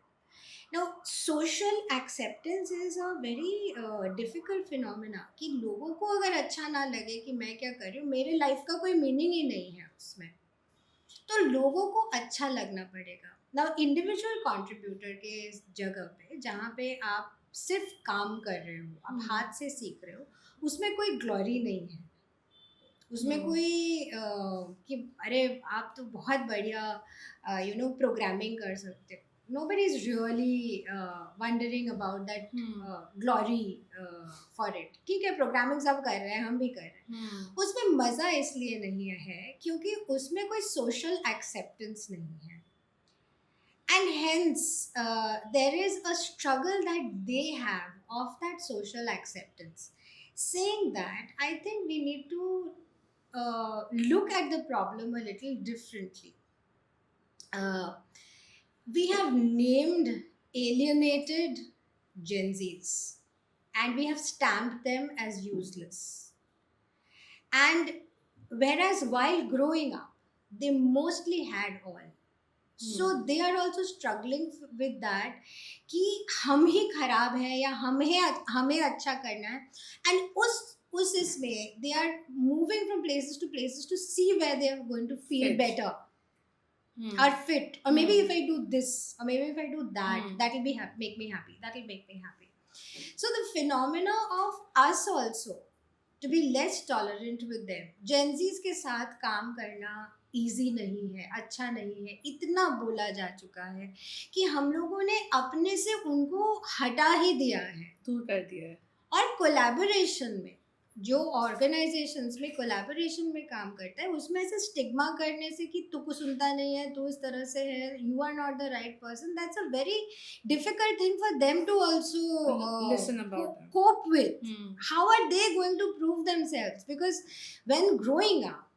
Now, social acceptance is a very difficult phenomena कि लोगों को अगर अच्छा ना लगे कि मैं क्या कर रही हूँ, मेरे लाइफ का कोई मीनिंग ही नहीं है उसमें, तो लोगों को अच्छा लगना पड़ेगा। ना इंडिविजुअल कंट्रीब्यूटर के इस जगह पे जहाँ पे आप सिर्फ काम कर रहे हो, आप हाथ से सीख रहे हो, उसमें कोई ग्लोरी नहीं है, उसमें कोई कि अरे आप तो बहुत बढ़िया प्रोग्रामिंग कर सकते हो। Nobody is really wondering about that glory for it। ठीक है, प्रोग्रामिंग सब कर रहे हैं, हम भी कर रहे हैं, उसमें मज़ा इसलिए नहीं है क्योंकि उसमें कोई सोशल एक्सेप्टेंस नहीं है, and hence there is a struggle that they have of that social acceptance. Saying that, I think we need to look at the problem a little differently. uh, we have named alienated Gen Zs and we have stamped them as useless. And whereas while growing up, they mostly had all. So they are also struggling with that कि हम ही खराब है या हमें अच्छा करना है, and उस इसमें they are moving from places to see where they are going to feel Fit. better or fit, or maybe if I do this, or maybe if I do that, that'll make me happy, that'll make me happy. So the phenomena of us also to be less tolerant with them, Gen Z's के साथ काम करना easy नहीं है, अच्छा नहीं है, इतना बोला जा चुका है कि हम लोगों ने अपने से उनको हटा ही दिया है, दूर कर दिया है। और कोलैबोरेशन में जो ऑर्गेनाइजेशंस में कोलैबोरेशन में काम करता है उसमें ऐसे स्टिग्मा करने से कि तू को सुनता नहीं है, तू इस तरह से है, you are not the right person, that's a very difficult thing for them to also Listen about them. cope with. How are they going to prove themselves? Because when growing up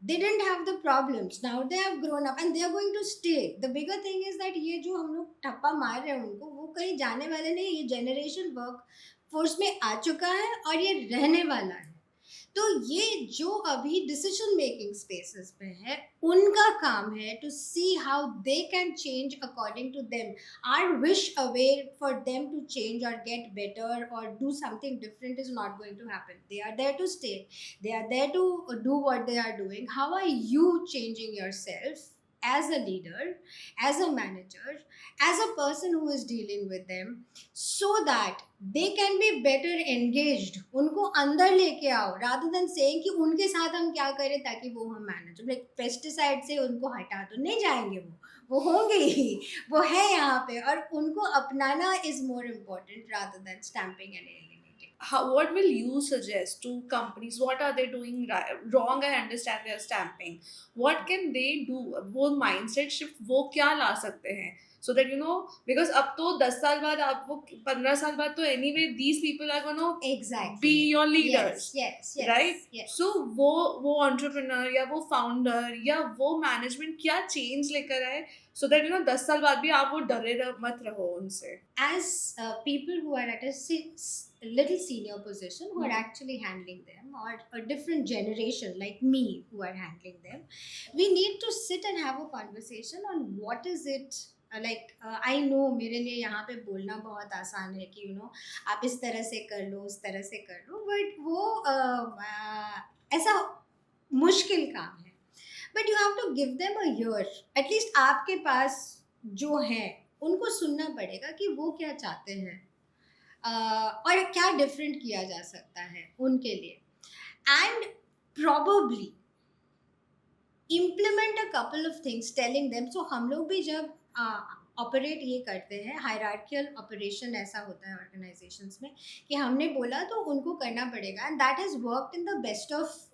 they didn't have the problems, now they have grown up and they are going to stay. The bigger thing is that ये जो हम लोग ठप्पा मार रहे हैं उनको, वो कहीं जाने वाले नहीं, ये जनरेशन वर्क फोर्स में आ चुका है और ये रहने वाला है। तो ये जो अभी डिसीजन मेकिंग स्पेसेस पे है, उनका काम है to see how they can change according to them. Or wish away for them to change और गेट बेटर और do something different is not going to happen. They are there to stay, they are there to do what they are doing. How are you changing yourself as a leader, as a manager, as a person who is dealing with them, so that they can be better engaged? उनको अंदर लेके आओ, rather than saying कि उनके साथ हम क्या करें ताकि वो हम मैनेज, लाइक पेस्टिसाइड से उनको हटा तो नहीं जाएंगे, वो होंगे ही, वो है यहाँ पे, और उनको अपनाना is more important rather than stamping and alienating. What will you suggest to companies? What are they doing wrong? I understand they are stamping. What can they do? वो mindset shift वो क्या ला सकते हैं? So that because अब तो 10 साल बाद, आप वो 15 साल बाद तो anyway these people are gonna Exactly be your leaders. yes right? yes. So वो entrepreneur या वो founder या वो management क्या change लेकर आए, so that 10 साल बाद भी आप वो डरे मत रहो उनसे. As people who are at a little senior position who are actually handling them, or a different generation like me who are handling them, we need to sit and have a conversation on what is it like. I know मेरे लिए यहाँ पे बोलना बहुत आसान है कि आप इस तरह से कर लो, उस तरह से कर लो, बट वो ऐसा मुश्किल काम है। But you have to give them a year, at least आपके पास जो है उनको सुनना पड़ेगा कि वो क्या चाहते हैं और क्या डिफरेंट किया जा सकता है उनके लिए, and probably implement a couple of things telling them. So हम लोग भी जब ऑपरेट ये करते हैं, हायरार्कियल ऑपरेशन ऐसा होता है ऑर्गेनाइजेशंस में कि हमने बोला तो उनको करना पड़ेगा, and that is worked in the best of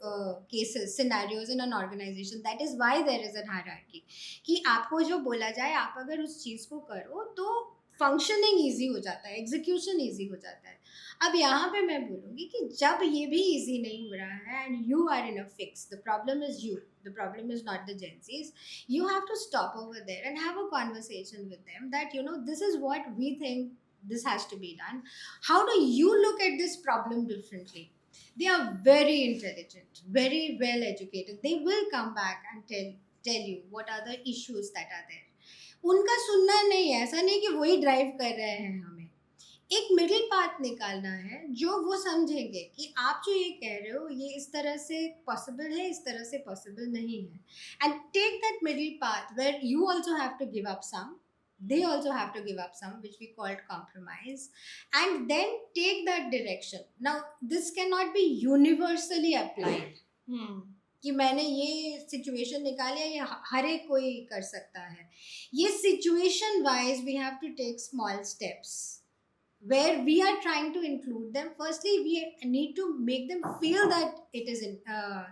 cases scenarios in an organisation. That is why there is an hierarchy कि आपको जो बोला जाए, आप अगर उस चीज़ को करो तो फंक्शनिंग ईजी हो जाता है, एग्जीक्यूशन ईजी हो जाता है. अब यहाँ पे मैं बोलूँगी कि जब ये भी ईजी नहीं हो रहा है and you are in a fix, the problem is you, the problem is not the Gen Zs, you have to stop over there and have a conversation with them that this is what we think this has to be done. How do you look at this problem differently? They are very intelligent, very well educated. They will come back and tell you what are the issues that are there. उनका सुनना नहीं है, ऐसा नहीं कि वही drive कर रहे हैं हमें। एक मिडिल पाथ निकालना है जो वो समझेंगे कि आप जो ये कह रहे हो ये इस तरह से पॉसिबल है, इस तरह से पॉसिबल नहीं है, and take that middle path where you also have to give up some, they also have to give up some, which we called compromise, and then take that direction. Now this cannot be universally applied कि मैंने ये situation निकाली है, ये हर एक कोई कर सकता है। ये situation wise we have to take small steps where we are trying to include them. Firstly, we need to make them feel that it is in,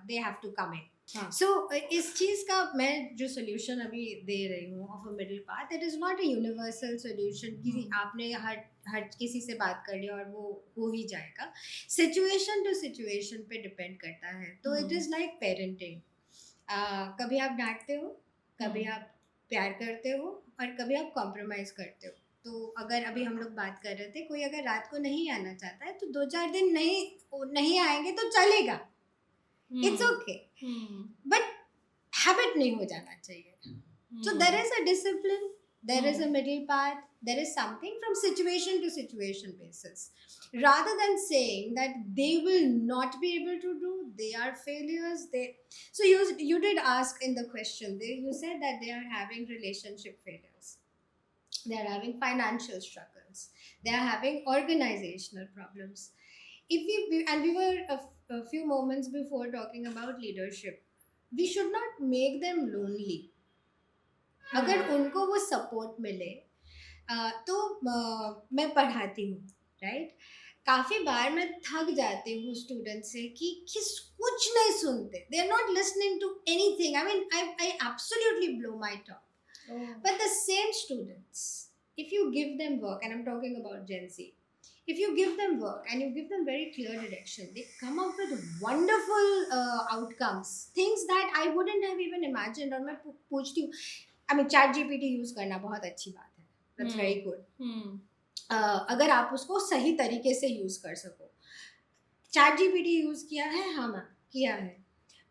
they have to come in. So इस चीज़ का मैं जो solution अभी दे रही हूँ of a middle path, it is not a universal solution कि आपने हर किसी से बात कर लिया और वो हो ही जाएगा। सिचुएशन टू सिचुएशन पे डिपेंड करता है। तो इट इज़ लाइक पेरेंटिंग, कभी आप डांटते हो, कभी आप प्यार करते हो, और कभी आप कॉम्प्रोमाइज़ करते हो। तो अगर अभी हम लोग बात कर रहे थे, कोई अगर रात को नहीं आना चाहता है तो 2-4 दिन नहीं आएंगे तो चलेगा, इट्स ओके, बट हैबिट नहीं हो जाना चाहिए। So there is a discipline, there is a middle path, there is something from situation to situation basis. Rather than saying that they will not be able to do, they are failures. So you did ask in the question, you said that they are having relationship failures, they are having financial struggles, they are having organizational problems. If we were a few moments before talking about leadership, we should not make them lonely. अगर उनको वो support मिले तो मैं पढ़ाती हूँ, right? काफ़ी बार मैं थक जाती हूँ स्टूडेंट से कि कुछ नहीं सुनते, they are not listening to anything. I mean I absolutely blow my top. But the same students, if you give them work, and I'm talking about Gen Z, if you give them work and you give them very clear direction, they come up with wonderful outcomes, things that I wouldn't have even imagined. और मैं पूछती हूँ, I mean chat GPT use करना बहुत अच्छी बात है, that's very good, अगर आप उसको सही तरीके से यूज़ कर सको। chat GPT यूज़ किया है, हाँ मैम किया है,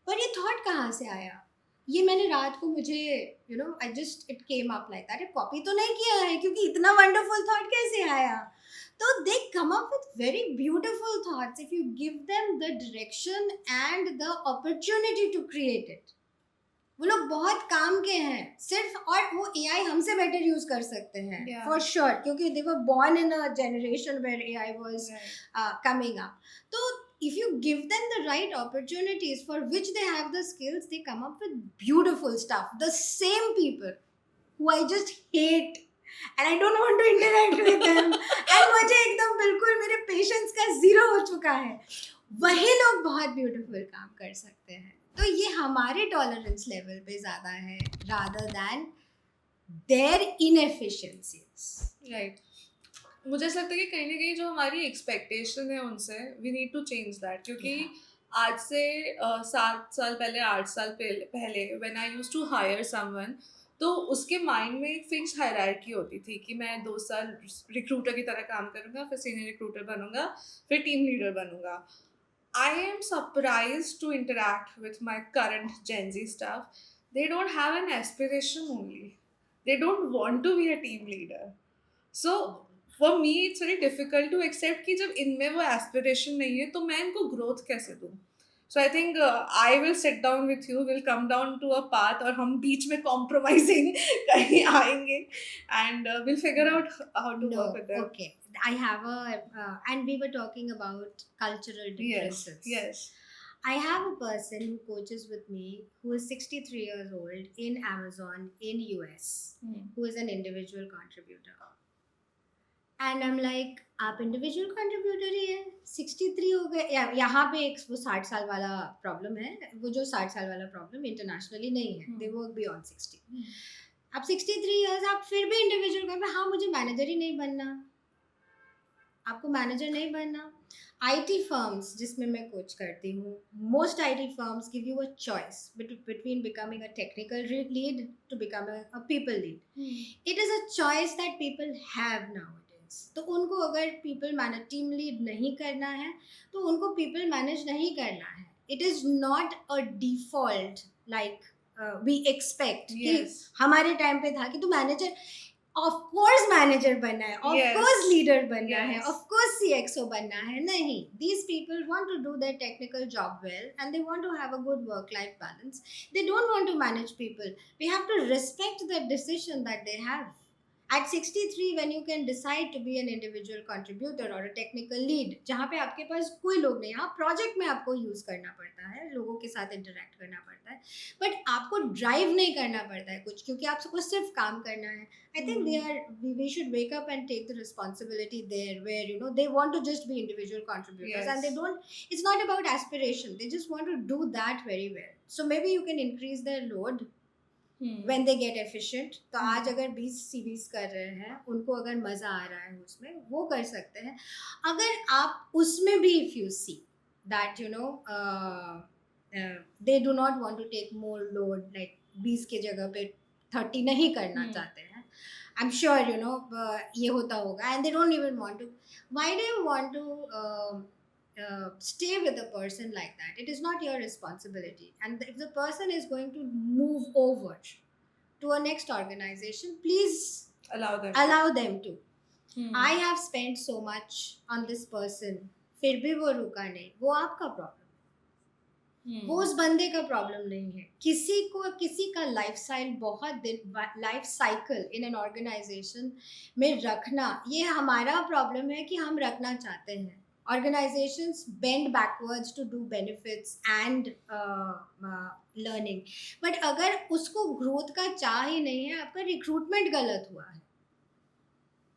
पर ये थॉट कहाँ से आया? ये मैंने रात को मुझे I just it came up like that, copy तो नहीं किया है क्योंकि इतना वंडरफुल थॉट कैसे आया? तो they come up with very beautiful thoughts if you give them the direction and the opportunity to create it. वो लोग बहुत काम के हैं सिर्फ, और वो AI हमसे बेटर यूज कर सकते हैं फॉर श्योर, क्योंकि they were born in a generation where AI was coming up. तो if you give them the right opportunities for which they have the skills, they come up with beautiful stuff. The same people who I just hate and I don't want to interact with them and मुझे एकदम बिल्कुल मेरे patience का zero हो चुका है, वही लोग बहुत beautiful काम कर सकते हैं। तो ये हमारे tolerance level पे ज़्यादा है rather than their inefficiencies. Right. मुझे ऐसा लगता है कि कहीं ना कहीं जो हमारी एक्सपेक्टेशन है उनसे, we need to change that. क्योंकि आज से 7 साल पहले, 8 साल पहले when I used to hire someone, तो उसके माइंड में एक फिक्स हायरार्की होती थी कि मैं 2 साल रिक्रूटर की तरह काम करूँगा, फिर सीनियर रिक्रूटर बनूंगा, फिर टीम लीडर बनूंगा। I am surprised to interact with my current Gen Z staff, they don't have an aspiration only, they don't want to be a team leader. So for me it's very difficult to accept कि जब इनमें वो aspiration नहीं है तो मैं इनको growth कैसे दूँ। So I think I will sit down with you, will come down to a path, और हम बीच में कॉम्प्रोमाइजिंग कहीं आएंगे and will figure out how to work with them. Okay, I have and we were talking about cultural differences. Yes. I have a person who coaches with me who is 63 years old in Amazon in US, who is an individual contributor. And I am like, आप individual contributor ही है, 63 हो गए। यहाँ पे एक वो 60 साल वाला प्रॉब्लम है, वो जो 60 साल वाला प्रॉब्लम इंटरनेशनली नहीं है, दे वर्क बियॉन्ड 60। आप 63 ईयर्स, आप फिर भी इंडिविजुअल कर, हाँ मुझे मैनेजर ही नहीं बनना, आपको मैनेजर नहीं बनना। IT फर्म्स जिसमें मैं कोच करती हूँ, most IT firms give you a choice between becoming a technical lead to become a people lead. It is a choice that people have nowadays. तो उनको अगर पीपल मैनेज, टीम लीड नहीं करना है तो उनको पीपल मैनेज नहीं करना है। It is not a default like we expect कि Yes. हमारे टाइम पे था कि तू मैनेजर, ऑफ कोर्स मैनेजर बनना है, ऑफ Yes. कोर्स लीडर बनना है, Yes. ऑफ कोर्स सीएक्सओ बनना है. नहीं, these people want to do their technical job well and they want to have a good work life balance. They don't want to manage people. We have to respect the decision that they have. At 63, when you can decide to be an individual contributor or a technical lead, जहाँ पे आपके पास कोई लोग नहीं, हाँ project में आपको use करना पड़ता है, लोगों के साथ इंटरेक्ट करना पड़ता है, बट आपको ड्राइव नहीं करना पड़ता है कुछ, क्योंकि आपको सिर्फ काम करना है. I think we should wake up and take the responsibility there, where you know they want to just be individual contributors, and they Yes. don't. It's not about aspiration. They just want to do that very well. So maybe you can increase their load when they get efficient. तो आज अगर 20 series कर रहे हैं, उनको अगर मजा आ रहा है उसमें, वो कर सकते हैं. अगर आप उसमें भी if you see that you know they do not want to take more load, like 20 के जगह पे 30 नहीं करना चाहते हैं, I'm sure you know ये होता होगा, and they don't even want to. Why do you want to stay with a person like that? It is not your responsibility, and if the person is going to move over to a next organization, please allow them to. I have spent so much on this person, फिर भी वो रुका नहीं, वो आपका problem, वो उस बंदे का प्रॉब्लम नहीं है. किसी का लाइफ स्टाइल बहुत दिन, life cycle in an organisation में रखना, ये हमारा प्रॉब्लम है कि हम रखना चाहते हैं. Organizations bend backwards to do benefits and learning, but अगर उसको ग्रोथ का चाह ही नहीं है, आपका रिक्रूटमेंट गलत हुआ है.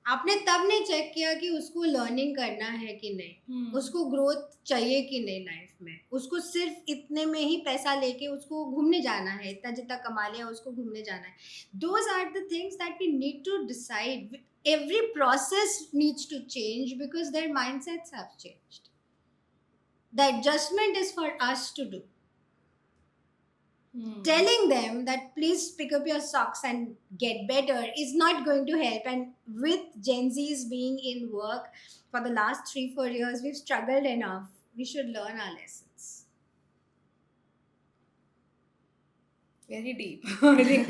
आपने तब नहीं चेक किया कि उसको लर्निंग करना है कि नहीं, उसको ग्रोथ चाहिए कि नहीं लाइफ में, उसको सिर्फ इतने में ही पैसा लेके उसको घूमने जाना है, इतना जितना कमा लिया उसको घूमने जाना है. Those are the things that we need to decide. Every process needs to change because their mindsets have changed. The adjustment is for us to do. Telling them that please pick up your socks and get better is not going to help. And with Gen Zs being in work for the last 3-4 years, we've struggled enough. We should learn our lessons. Very deep. I think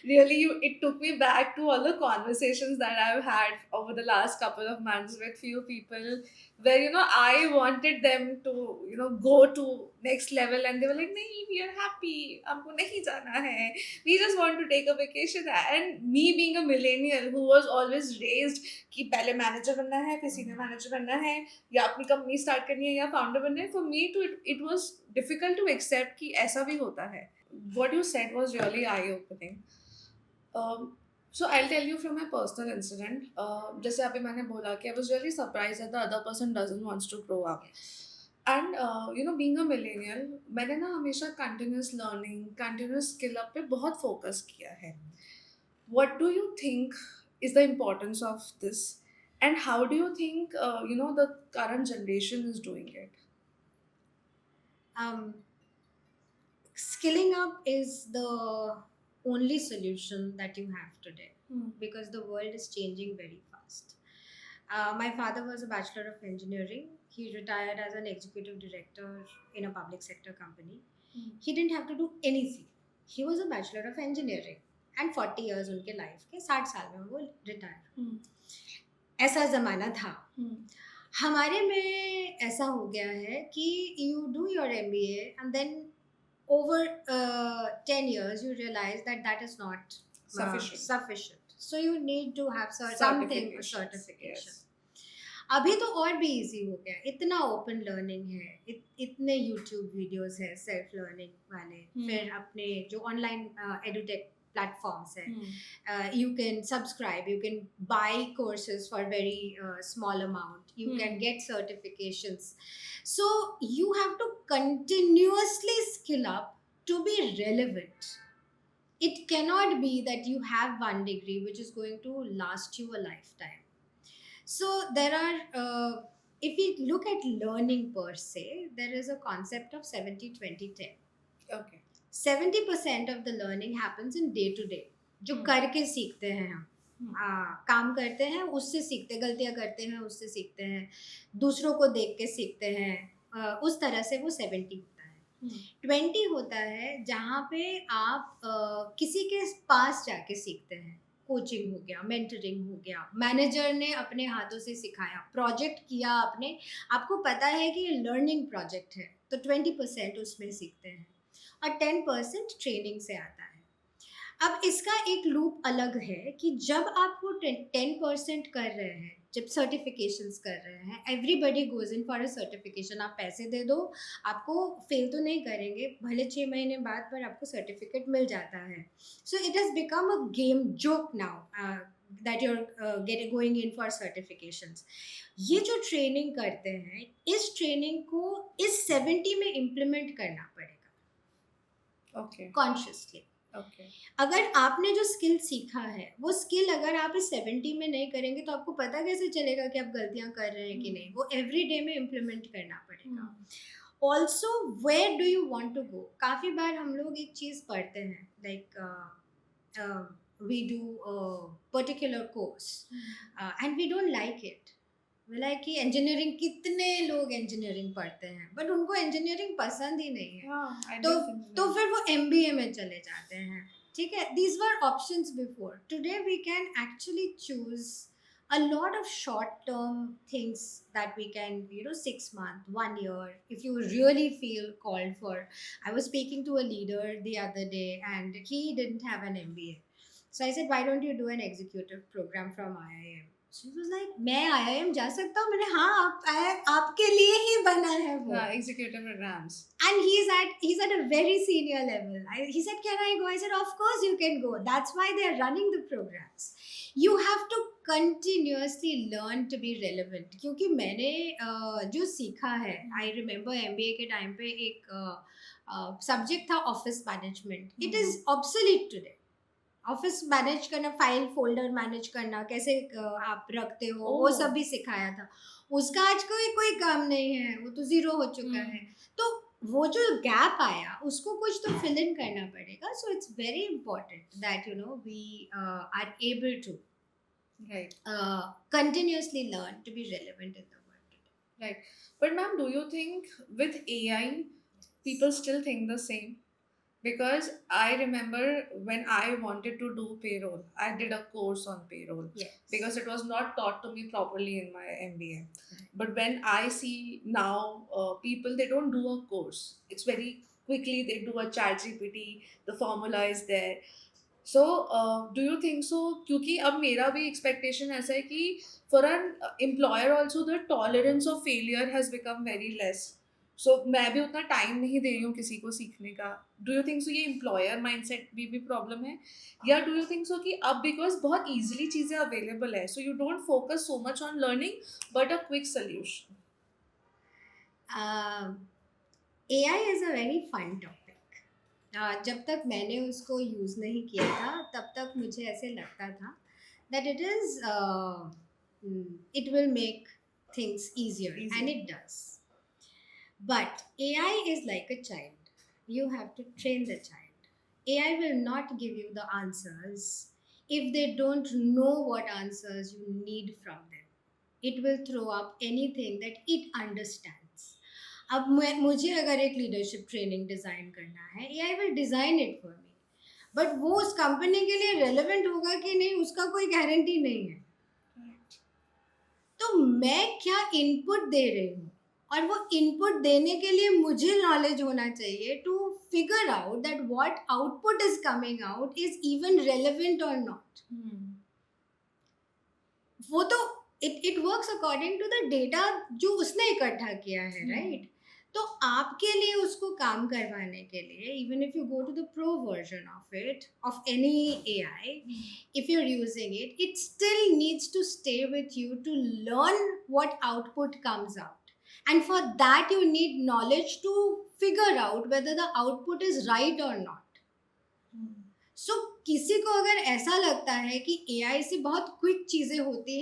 it took me back to all the conversations that I've had over the last couple of months with few people, where you know I wanted them to go to next level, and they were like, "नहीं, we are happy. हमको नहीं जाना है. We just want to take a vacation." And me being a millennial who was always raised कि पहले manager बनना है, फिर senior manager बनना है, या अपनी company start करनी है, या founder बनना है. For me, it was difficult to accept कि ऐसा भी होता है. What you said was really eye-opening. So I'll tell you from my personal incident. जैसे अभी मैंने बोला कि I was really surprised that the other person doesn't want to grow up. And being a millennial, मैंने ना हमेशा continuous learning, continuous skill up पे बहुत focus किया है. What do you think is the importance of this, and how do you think the current generation is doing it? Skilling up is the only solution that you have today, because the world is changing very fast. My father was a Bachelor of Engineering. He retired as an executive director in a public sector company. He didn't have to do anything. He was a Bachelor of Engineering, and 40 years उनके life के, 60 साल में वो retire. ऐसा ज़माना था. हमारे में ऐसा हो गया है कि you do your MBA and then over 10 years you realize that is not sufficient. So you need to have something, a certification. Yes. अभी तो और भी इजी हो गया, इतना ओपन लर्निंग है, इतने यूट्यूब वीडियोस है सेल्फ लर्निंग वाले, फिर अपने जो online edutech platforms hai. You can subscribe, you can buy courses for very small amount, you can get certifications. So you have to continuously skill up to be relevant. It cannot be that you have one degree which is going to last you a lifetime. So there are if we look at learning per se, there is a concept of 70-20-10. Okay. 70% of the learning happens in day to day, जो करके सीखते हैं हम, काम करते हैं उससे सीखते, गलतियां करते हैं उससे सीखते हैं, दूसरों को देख के सीखते हैं, उस तरह से वो 70 होता है. 20 होता है जहाँ पे आप किसी के पास जाके सीखते हैं. कोचिंग हो गया, मेंटरिंग हो गया, मैनेजर ने अपने हाथों से सिखाया, प्रोजेक्ट किया आपने, आपको पता है कि ये लर्निंग प्रोजेक्ट है, तो 20% उसमें सीखते हैं और 10% ट्रेनिंग से आता है. अब इसका एक लूप अलग है कि जब आप वो 10% कर रहे हैं, जब सर्टिफिकेशंस कर रहे हैं, everybody goes in for a certification. आप पैसे दे दो, आपको फेल तो नहीं करेंगे, भले 6 महीने बाद पर आपको सर्टिफिकेट मिल जाता है. So it has become a game joke now that you are going in for certifications. ये जो ट्रेनिंग करते हैं, इस ट्रेनिंग को इस 70 में इम्प्लीमेंट करना पड़ेगा ओके. कॉन्शियसली. ओके. अगर आपने जो स्किल सीखा है, वो स्किल अगर आप इस 70 में नहीं करेंगे तो आपको पता कैसे चलेगा कि आप गलतियां कर रहे हैं कि नहीं. वो एवरी डे में इम्प्लीमेंट करना पड़ेगा. Also where do you want to go. काफ़ी बार हम लोग एक चीज़ पढ़ते हैं, like we do particular course and we don't like it. Like कि इंजीनियरिंग, कितने लोग इंजीनियरिंग पढ़ते हैं बट उनको इंजीनियरिंग पसंद ही नहीं है, Yeah, I तो did think तो that. फिर वो MBA में चले जाते हैं. ठीक है, these were options before. Today we can actually choose a lot of short term things that we can, 6 months, 1 year, if you really feel called for. I was speaking to a leader the other day and he didn't have an MBA, so I said, why don't you do an executive program from IIM? She was like, मैं IIM जा सकता हूँ. मैंने, हाँ, आपके लिए ही बना है वो. Yeah, executive programs. And he's at a very senior level. He said, can I go? I said, of course you can go. That's why they're running the programs. You have to continuously learn to be relevant. क्योंकि मैंने जो सीखा है, I remember MBA के time पे एक subject था office management. It is obsolete today. Office manage करना, फाइल फोल्डर मैनेज करना, कैसे आप रखते हो, वो Oh. सब भी सिखाया था. उसका आज कोई काम नहीं है, वो तो जीरो हो चुका है. तो वो जो गैप आया उसको कुछ तो फिल इन करना पड़ेगा. So it's very important that we are able to Right. continuously learn to be relevant in the world today. Right. But ma'am, do you think with AI people still think the same? Because I remember when I wanted to do payroll, I did a course on payroll Yes. because it was not taught to me properly in my MBA. But when I see now people, they don't do a course. It's very quickly they do a chat GPT, the formula is there. So do you think so? क्योंकि अब मेरा भी expectation ऐसा है कि for an employer also the tolerance of failure has become very less. So मैं भी उतना टाइम नहीं दे रही हूँ किसी को सीखने का. डू यू थिंक सो ये एम्प्लॉयर माइंडसेट भी प्रॉब्लम है, या डू यू थिंक सो कि अब बिकॉज बहुत इजीली चीज़ें अवेलेबल है, so you don't focus so much on learning but a quick solution? AI is a very fun topic. जब तक मैंने उसको यूज़ नहीं किया था तब तक मुझे ऐसे लगता था that it will make things easier. And it does. But AI is like a child. You have to train the child. AI will not give you the answers if they don't know what answers you need from them. It will throw up anything that it understands. अब मुझे अगर एक leadership training design करना है, AI will design it for me. But वो उस company के लिए रेलेवेंट होगा कि नहीं, उसका कोई गारंटी नहीं है. तो मैं क्या इनपुट दे रही हूँ, और वो इनपुट देने के लिए मुझे नॉलेज होना चाहिए to figure out that what output is coming out is even relevant और नॉट. वो तो it works according to the data जो उसने इकट्ठा किया है, राइट? तो आपके लिए उसको काम करवाने के लिए, even if you go to the pro version of it, of any AI, if you're using it, it still needs to stay with you to learn what output comes out. And for that, you need knowledge to figure out whether the output is right or not. So, किसी को अगर ऐसा लगता है कि AI से बहुत quick चीज़ें होती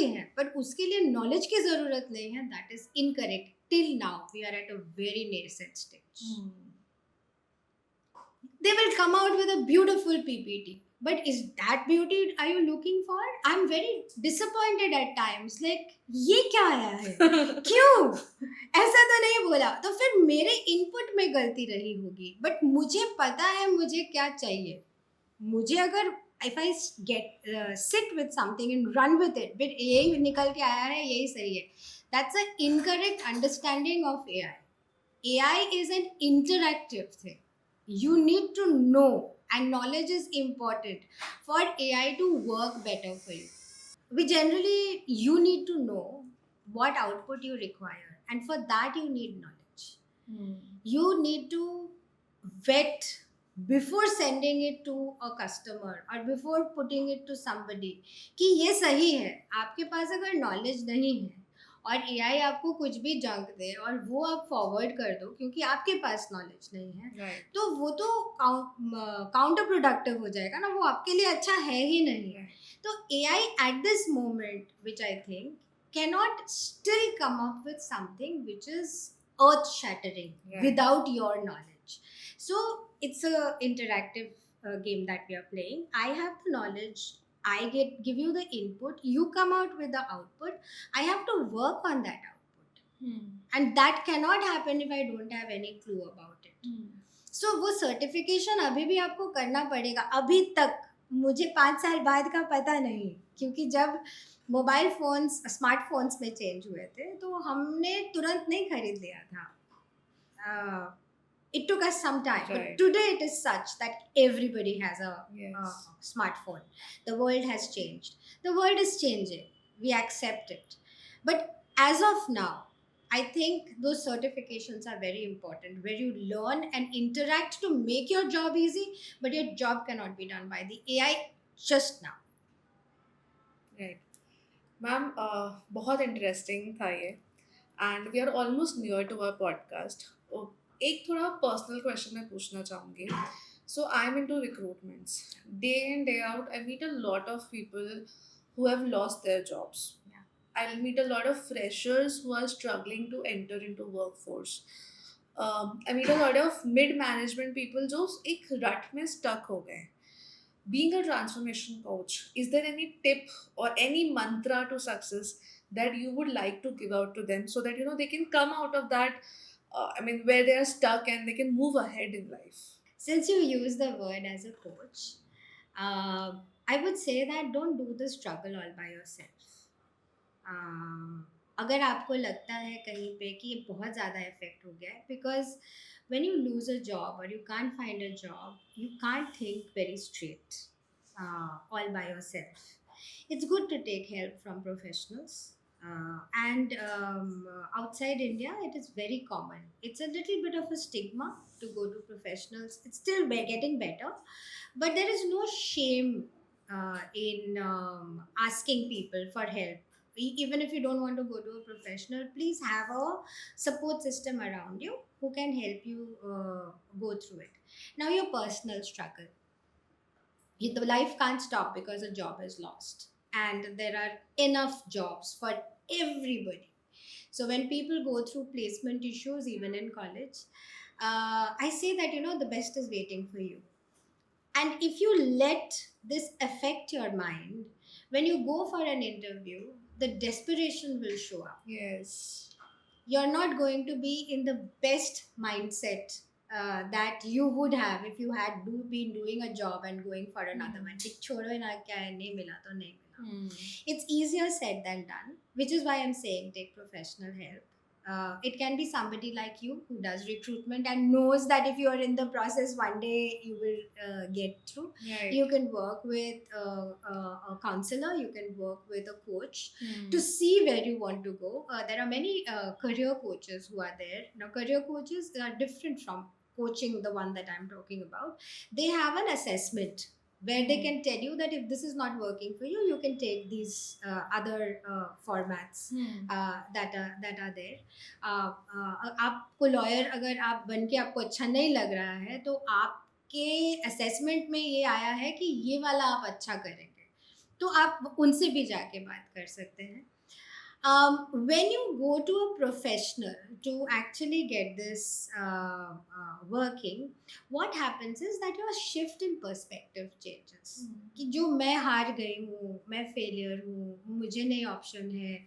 हैं, पर उसके लिए नॉलेज की ज़रूरत नहीं है, that is incorrect. Till now, we are at a very nascent stage. They will come out with a beautiful PPT. but is that beauty are you looking for? I'm very disappointed at times, like ये क्या आया है, क्यों ऐसा तो नहीं बोला, तो फिर मेरे इनपुट में गलती रही होगी, बट मुझे पता है मुझे क्या चाहिए. मुझे अगर if I get sit with something and run with it, but यही निकल के आया है यही सही है, that's an incorrect understanding of AI. AI is an interactive thing. You need to know, and knowledge is important for AI to work better for you. We generally, you need to know what output you require, and for that, you need knowledge. You need to vet before sending it to a customer or before putting it to somebody कि ये सही है. आपके पास अगर knowledge नहीं है और AI आपको कुछ भी जंक दे और वो आप फॉरवर्ड कर दो क्योंकि आपके पास नॉलेज नहीं है, Right. तो वो तो काउंटर प्रोडक्टिव हो जाएगा ना, वो आपके लिए अच्छा है ही नहीं. तो AI at this moment which I think cannot still come up with something which is earth shattering Right. without your knowledge. So it's a interactive game that we are playing. I have the knowledge, I give you the input, you come out with the output, I have to work on that output. And that cannot happen if I don't have any clue about it. So वो certification अभी भी आपको करना पड़ेगा. अभी तक मुझे 5 साल बाद का पता नहीं, क्योंकि जब मोबाइल फोन्स स्मार्टफोन्स में चेंज हुए थे तो हमने तुरंत नहीं खरीद लिया था. It took us some time, but Right. today it is such that everybody has a Yes. smartphone. The world has changed. The world is changing. We accept it. But as of now, I think those certifications are very important, where you learn and interact to make your job easy, but your job cannot be done by the AI just now. Right. Ma'am बहुत interesting था ये and we are almost near to our podcast. एक थोड़ा personal question मैं पूछना चाहूँगी. So I am into recruitments. Day in day out I meet a lot of people who have lost their jobs. Yeah. I'll meet a lot of freshers who are struggling to enter into workforce. I meet a lot of mid-management people जो एक रट में stuck हो गए. Being a transformation coach, is there any tip or any mantra to success that you would like to give out to them so that they can come out of that where they are stuck and they can move ahead in life? Since you use the word as a coach, I would say that don't do the struggle all by yourself. अगर आपको लगता है कहीं पे कि ये बहुत ज़्यादा इफेक्ट हो गया है, because when you lose a job or you can't find a job, you can't think very straight all by yourself. It's good to take help from professionals. And outside India, it is very common. It's a little bit of a stigma to go to professionals. It's still getting better, but there is no shame in asking people for help. Even if you don't want to go to a professional, please have a support system around you who can help you go through it. Now, your personal struggle. The life can't stop because a job is lost, and there are enough jobs for everybody. So when people go through placement issues, even in college, I say that the best is waiting for you. And if you let this affect your mind, when you go for an interview, the desperation will show up. Yes. You're not going to be in the best mindset that you would have if you had been doing a job and going for another one. Tik chodo na kya hai, nahi mila to nahi mila. It's easier said than done, which is why I'm saying take professional help. It can be somebody like you who does recruitment and knows that if you are in the process, one day you will get through. Right. You can work with a counselor, you can work with a coach to see where you want to go. There are many career coaches who are there. Now, career coaches are different from coaching, the one that I'm talking about. They have an assessment where they can tell you that if this is not working for you, you can take these other formats that are there. आपको lawyer अगर आप बन के आपको अच्छा नहीं लग रहा है, तो आपके असेसमेंट में ये आया है कि ये वाला आप अच्छा करेंगे, तो आप उनसे भी जाके बात कर सकते हैं. When you go to a professional to actually get this working, what happens is that your shift in perspective changes. कि जो मैं हार गई हूँ, मैं फेलियर हूँ, मुझे नहीं ऑप्शन है,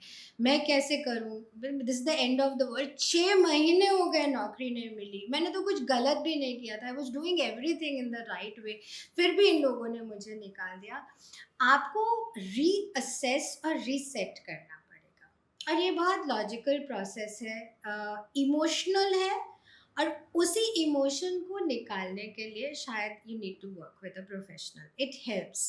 मैं कैसे करूँ, this is the end of the world, 6 महीने हो गए नौकरी नहीं मिली, मैंने तो कुछ गलत भी नहीं किया था, I was doing everything in the right way, फिर भी इन लोगों ने मुझे निकाल दिया. आपको रीअसेस और रीसेट करना पड़ेगा, और ये बहुत लॉजिकल प्रोसेस है, इमोशनल है, और उसी इमोशन को निकालने के लिए शायद you need to work with a professional. It helps.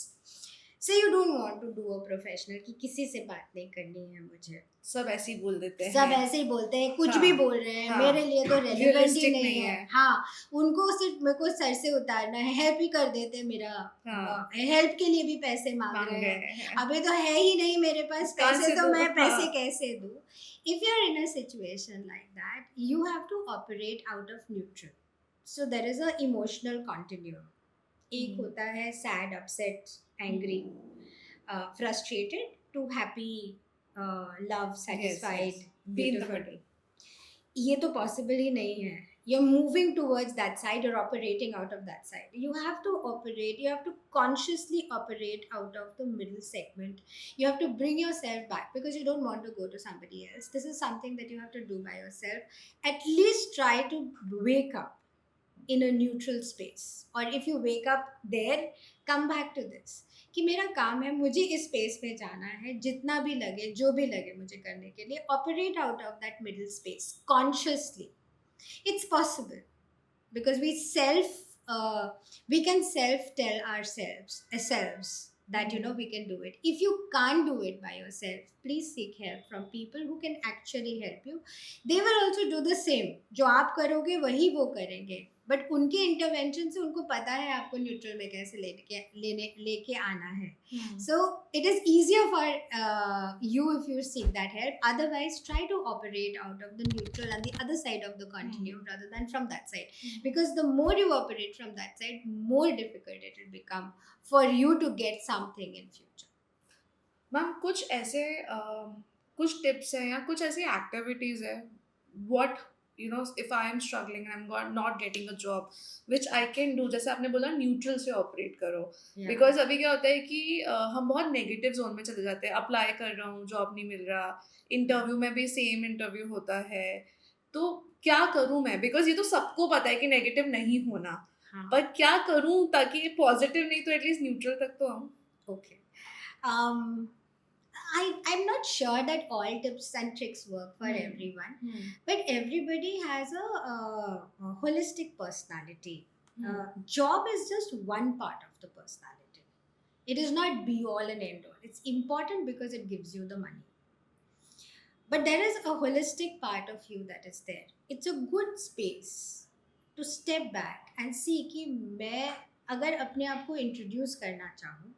Say you don't want to do a professional कि किसी से बात नहीं करनी है मुझे, सब ऐसे ही बोल देते हैं. सब ऐसे ही बोलते हैं, कुछ भी बोल रहे हैं, हाँ, मेरे लिए तो रेलिवेंट ही realistic नहीं नहीं है. है. हाँ, उनको सिर्फ मेरे को सर से उतारना है, हेल्प ही कर देते मेरा, हाँ. हेल्प के लिए भी पैसे मांग मांग रहे रहे हैं. हैं. अभी तो है ही नहीं मेरे पास कहाँ पैसे, से तो दूँ? मैं पैसे हाँ. कैसे दूँ. If you are in a situation like that, you have to operate out of neutral. So there is a emotional continuum. एक होता है sad, upset, angry, frustrated to happy, love, satisfied, Yes. Be in the beautiful. middle. ये तो possible ही नहीं है. You're moving towards that side, you're operating out of that side. You have to operate, you have to consciously operate out of the middle segment. You have to bring yourself back because you don't want to go to somebody else. This is something that you have to do by yourself. At least try to wake up in a neutral space. Or if you wake up there, come back to this. कि मेरा काम है, मुझे इस space में जाना है, जितना भी लगे, जो भी लगे मुझे करने के लिए, operate out of that middle space consciously. It's possible because we can self tell ourselves that we can do it. If you can't do it by yourself, please seek help from people who can actually help you. They will also do the same. जो आप करोगे वही वो करेंगे, but उनके intervention से उनको पता है आपको न्यूट्रल में कैसे लेके आना है. So it is easier for you if you seek that help. Otherwise, try to operate out of the neutral and the other side of the continuum rather than from that side. Because the more you operate from that side, more difficult it will become for you to get something in future. Ma'am कुछ ऐसे कुछ tips हैं या कुछ ऐसी activities है what if I am struggling and I'm not getting a job which I can do, जैसे आपने बोला न्यूट्रल से ऑपरेट करो. बिकॉज अभी क्या होता है कि हम बहुत नेगेटिव जोन में चले जाते हैं. अप्लाई कर रहा हूँ, जॉब नहीं मिल रहा, इंटरव्यू में भी सेम इंटरव्यू होता है, तो क्या करूँ मैं? बिकॉज ये तो सबको पता है कि नेगेटिव नहीं होना, पर क्या करूँ ताकि पॉजिटिव नहीं तो एटलीस्ट न्यूट्रल तक तो आऊँ. Okay. I'm not sure that all tips and tricks work for everyone, but everybody has a holistic personality. Job is just one part of the personality. It is not be all and end all. It's important because it gives you the money. But there is a holistic part of you that is there. It's a good space to step back and see कि मैं अगर अपने आप को introduce करना चाहूँ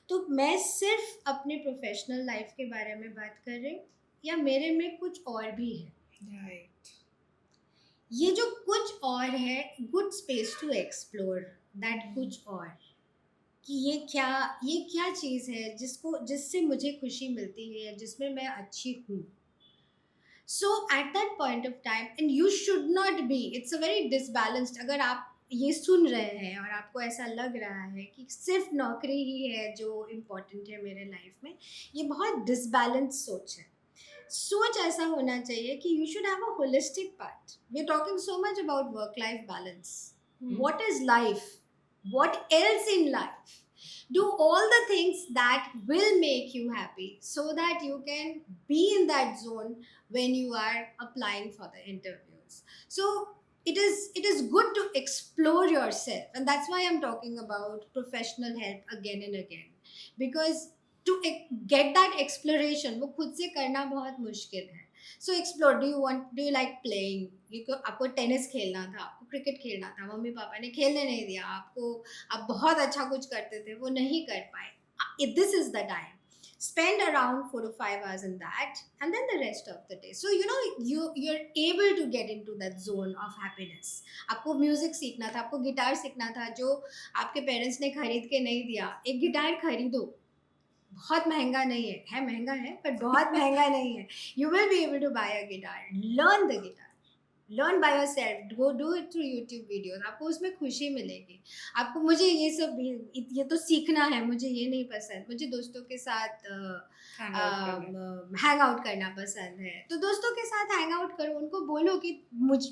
तो मैं सिर्फ अपने प्रोफेशनल लाइफ के बारे में बात कर रही हूँ या मेरे में कुछ और भी है. राइट. ये जो कुछ और है, good space to explore that कुछ और, कि ये क्या चीज़ है जिससे मुझे खुशी मिलती है या जिसमें मैं अच्छी हूँ. So at that point of time, and you should not be, it's a very disbalanced. अगर आप ये सुन रहे हैं और आपको ऐसा लग रहा है कि सिर्फ नौकरी ही है जो इम्पोर्टेंट है मेरे लाइफ में, ये बहुत डिसबैलेंस सोच है. सोच ऐसा होना चाहिए कि you should have a holistic part. We are talking so much about work life balance. What is life? What else in life? Do all the things that will make you happy so that you can be in that zone when you are applying for the interviews. So it is good to explore yourself, and that's why I'm talking about professional help again and again, because to get that exploration वो खुद से करना बहुत मुश्किल है. So explore. Do you like playing? आपको tennis खेलना था, आपको क्रिकेट खेलना था, मम्मी पापा ने खेलने नहीं दिया आपको, आप बहुत अच्छा कुछ करते थे, वो नहीं कर पाए. This is the time. Spend around 4 to 5 hours in that, and then the rest of the day. So you're able to get into that zone of happiness. आपको म्यूजिक सीखना था, आपको गिटार सीखना था, जो आपके पेरेंट्स ने खरीद के नहीं दिया, एक गिटार खरीदो. बहुत महंगा नहीं है महंगा है but बहुत महंगा नहीं है. You will be able to buy a guitar. Learn the guitar. Learn by yourself, go do it through YouTube videos, आपको उसमें खुशी मिलेगी. आपको, मुझे ये सब ये तो सीखना है, मुझे ये नहीं पसंद, मुझे दोस्तों के साथ हैंग आउट करना हैंग आउट करना पसंद है, तो दोस्तों के साथ हैंग आउट करो, उनको बोलो कि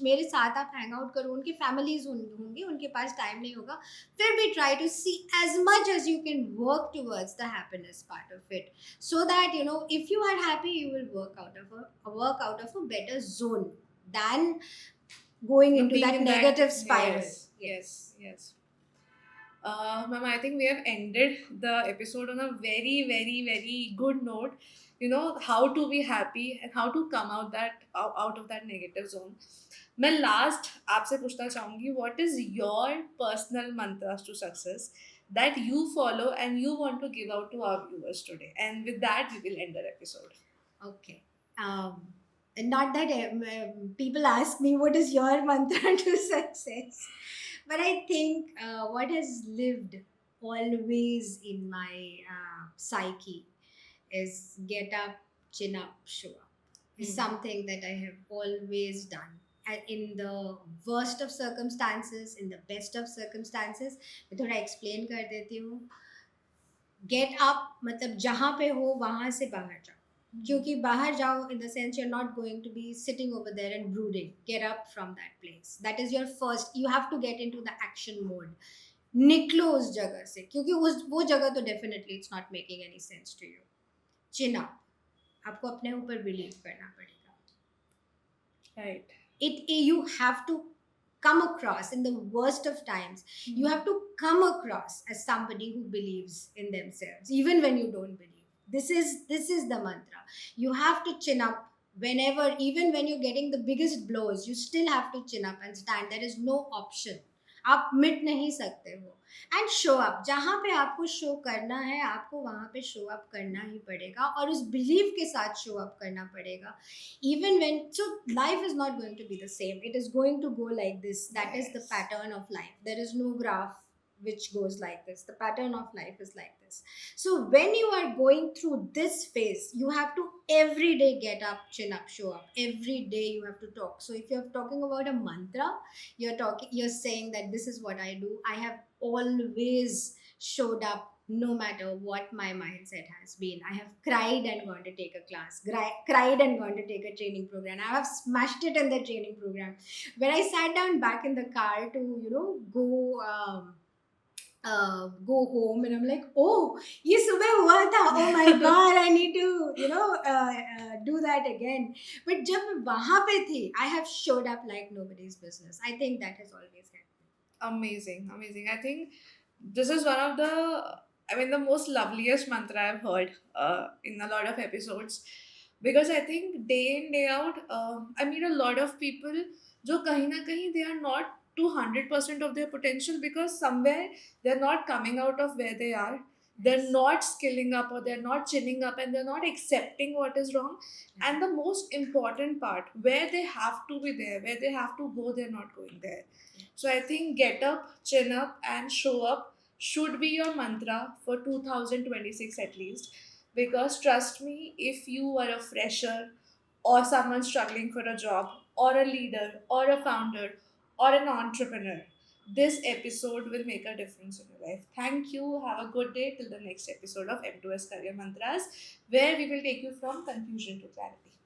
मेरे साथ आप हैंग आउट करो. उनकी फैमिलीज होंगी, उनके पास टाइम नहीं होगा, फिर भी try to see as much as you can work towards the happiness part of it, so that you know if you are happy you will work out of a better zone than going into being that in negative that, spiral. yes. Ma'am, I think we have ended the episode on a very, very, very good note. You know how to be happy and how to come out of that negative zone. मैं last आपसे पूछना चाहूंगी, what is your personal mantras to success that you follow and you want to give out to our viewers today? And with that, we will end our episode. Okay. And not that people ask me what is your mantra to success, but I think what has lived always in my psyche is get up, chin up, show up. Is something that I have always done. And in the worst of circumstances, in the best of circumstances, मैं थोड़ा explain कर देती हूँ. Get up मतलब जहाँ पे हो वहाँ से बाहर जाओ, क्योंकि बाहर जाओ in the sense you're not going to be sitting over there and brooding. Get up from that place. That is your first. You have to get into the action mode. निकलो उस जगह से, क्योंकि वो जगह तो definitely it's not making any sense to you. Chin up. आपको अपने ऊपर believe करना पड़ेगा. Right. You have to come across in the worst of times. You have to come across as somebody who believes in themselves even when you don't believe. This is the mantra. You have to chin up whenever, even when you're getting the biggest blows, you still have to chin up and stand. There is no option. आप मिट नहीं सकते हो. And show up, जहाँ पे आपको show करना है आपको वहाँ पे शो अप करना ही पड़ेगा, और उस बिलीव के साथ शो अप करना पड़ेगा. Even when, so life is not going to be the same, it is going to go like this. That is the pattern of life. There is no graph which goes like this. The pattern of life is like this. So when you are going through this phase, you have to every day get up, chin up, show up. Every day you have to talk. So if you're talking about a mantra, you're saying that this is what I do. I have always showed up no matter what my mindset has been. I have cried and gone to take a class, cried and gone to take a training program. I have smashed it in the training program. When I sat down back in the car to go home, and I'm like, oh, ye subah hua tha, oh my god, I need to do that again. But jab wahan pe thi, I have showed up like nobody's business. I think that has always helped me. Amazing. I think this is one of the most loveliest mantra I've heard in a lot of episodes, because I think day in day out, I meet a lot of people जो कहीं ना कहीं they are not to 100% of their potential, because somewhere they're not coming out of where they are. They're Yes. not skilling up, or they're not chinning up, and they're not accepting what is wrong. And the most important part, where they have to be there, where they have to go, they're not going there. So I think get up, chin up, and show up should be your mantra for 2026 at least. Because trust me, if you are a fresher or someone struggling for a job or a leader or a founder or an entrepreneur, this episode will make a difference in your life. Thank you. Have a good day till the next episode of M2S Career Mantras, where we will take you from confusion to clarity.